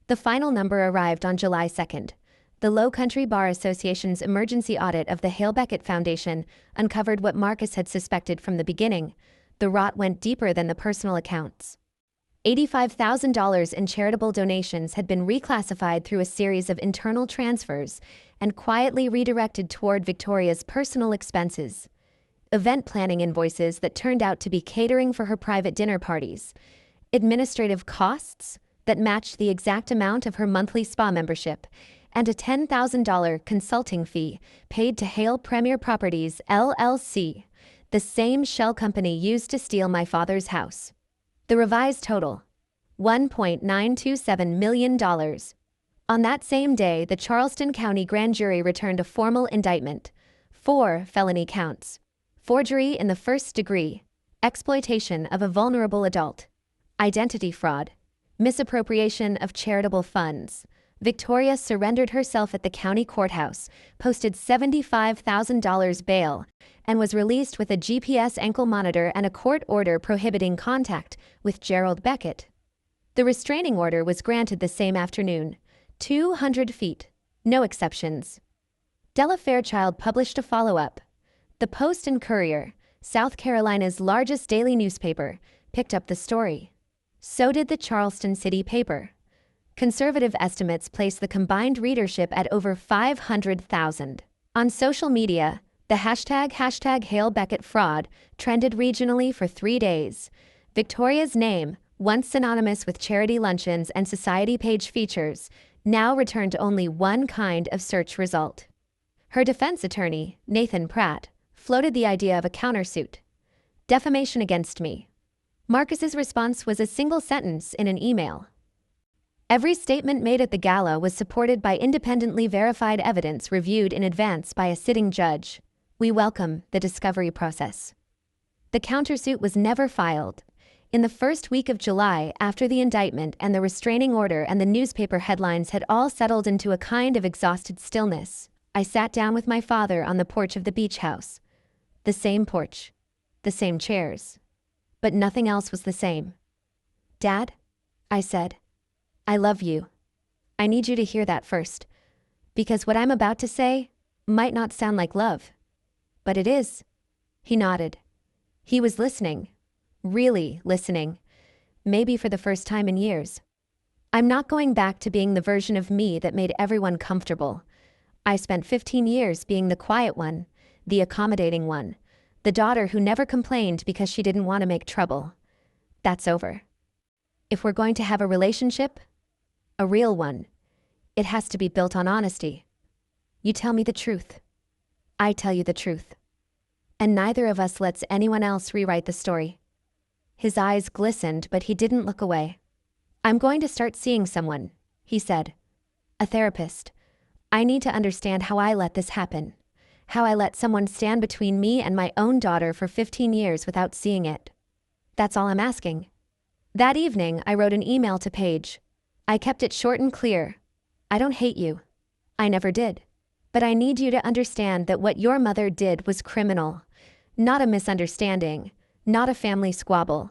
The final number arrived on July 2nd. The Low Country Bar Association's emergency audit of the Hale Beckett Foundation uncovered what Marcus had suspected from the beginning. The rot went deeper than the personal accounts. $85,000 in charitable donations had been reclassified through a series of internal transfers and quietly redirected toward Victoria's personal expenses. Event planning invoices that turned out to be catering for her private dinner parties. Administrative costs that matched the exact amount of her monthly spa membership, and a $10,000 consulting fee paid to Hale Premier Properties, LLC, the same shell company used to steal my father's house. The revised total, $1.927 million. On that same day, the Charleston County Grand Jury returned a formal indictment. 4 felony counts: forgery in the first degree, exploitation of a vulnerable adult, identity fraud, misappropriation of charitable funds. Victoria surrendered herself at the county courthouse, posted $75,000 bail, and was released with a GPS ankle monitor and a court order prohibiting contact with Gerald Beckett. The restraining order was granted the same afternoon. 200 feet, no exceptions. Della Fairchild published a follow-up. The Post and Courier, South Carolina's largest daily newspaper, picked up the story. So did the Charleston City paper. Conservative estimates place the combined readership at over 500,000. On social media, the hashtag Hale Beckett fraud trended regionally for 3 days. Victoria's name, once synonymous with charity luncheons and society page features, now returned to only one kind of search result. Her defense attorney, Nathan Pratt, floated the idea of a countersuit. Defamation against me. Marcus's response was a single sentence in an email. Every statement made at the gala was supported by independently verified evidence reviewed in advance by a sitting judge. We welcome the discovery process. The countersuit was never filed. In the first week of July, after the indictment and the restraining order and the newspaper headlines had all settled into a kind of exhausted stillness, I sat down with my father on the porch of the beach house. The same porch. The same chairs. But nothing else was the same. "Dad?" I said. "I love you. I need you to hear that first. Because what I'm about to say might not sound like love. But it is." He nodded. He was listening. Really listening. Maybe for the first time in years. "I'm not going back to being the version of me that made everyone comfortable. I spent 15 years being the quiet one, the accommodating one, the daughter who never complained because she didn't want to make trouble. That's over. If we're going to have a relationship, a real one, it has to be built on honesty. You tell me the truth. I tell you the truth. And neither of us lets anyone else rewrite the story." His eyes glistened, but he didn't look away. "I'm going to start seeing someone," he said. "A therapist. I need to understand how I let this happen. How I let someone stand between me and my own daughter for 15 years without seeing it. That's all I'm asking." That evening, I wrote an email to Paige. I kept it short and clear. "I don't hate you. I never did. But I need you to understand that what your mother did was criminal. Not a misunderstanding. Not a family squabble.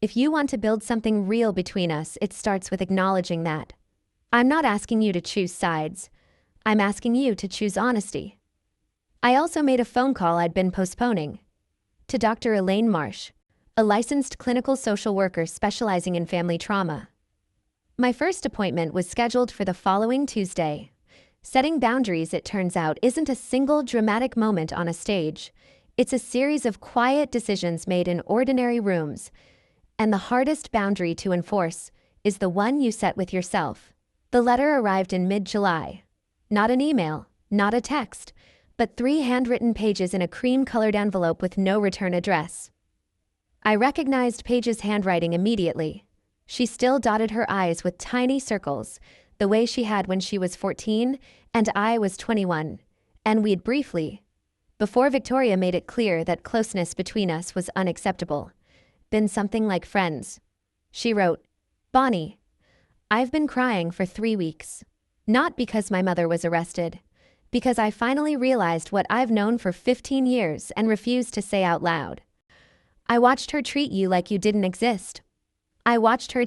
If you want to build something real between us, it starts with acknowledging that. I'm not asking you to choose sides. I'm asking you to choose honesty." I also made a phone call I'd been postponing. To Dr. Elaine Marsh, a licensed clinical social worker specializing in family trauma. My first appointment was scheduled for the following Tuesday. Setting boundaries, it turns out, isn't a single dramatic moment on a stage. It's a series of quiet decisions made in ordinary rooms. And the hardest boundary to enforce is the one you set with yourself. The letter arrived in mid-July. Not an email, not a text, but 3 handwritten pages in a cream-colored envelope with no return address. I recognized Paige's handwriting immediately. She still dotted her I's with tiny circles, the way she had when she was 14 and I was 21, and we'd briefly, before Victoria made it clear that closeness between us was unacceptable, been something like friends. She wrote, "Bonnie, I've been crying for 3 weeks. Not because my mother was arrested, because I finally realized what I've known for 15 years and refused to say out loud. I watched her treat you like you didn't exist. I watched her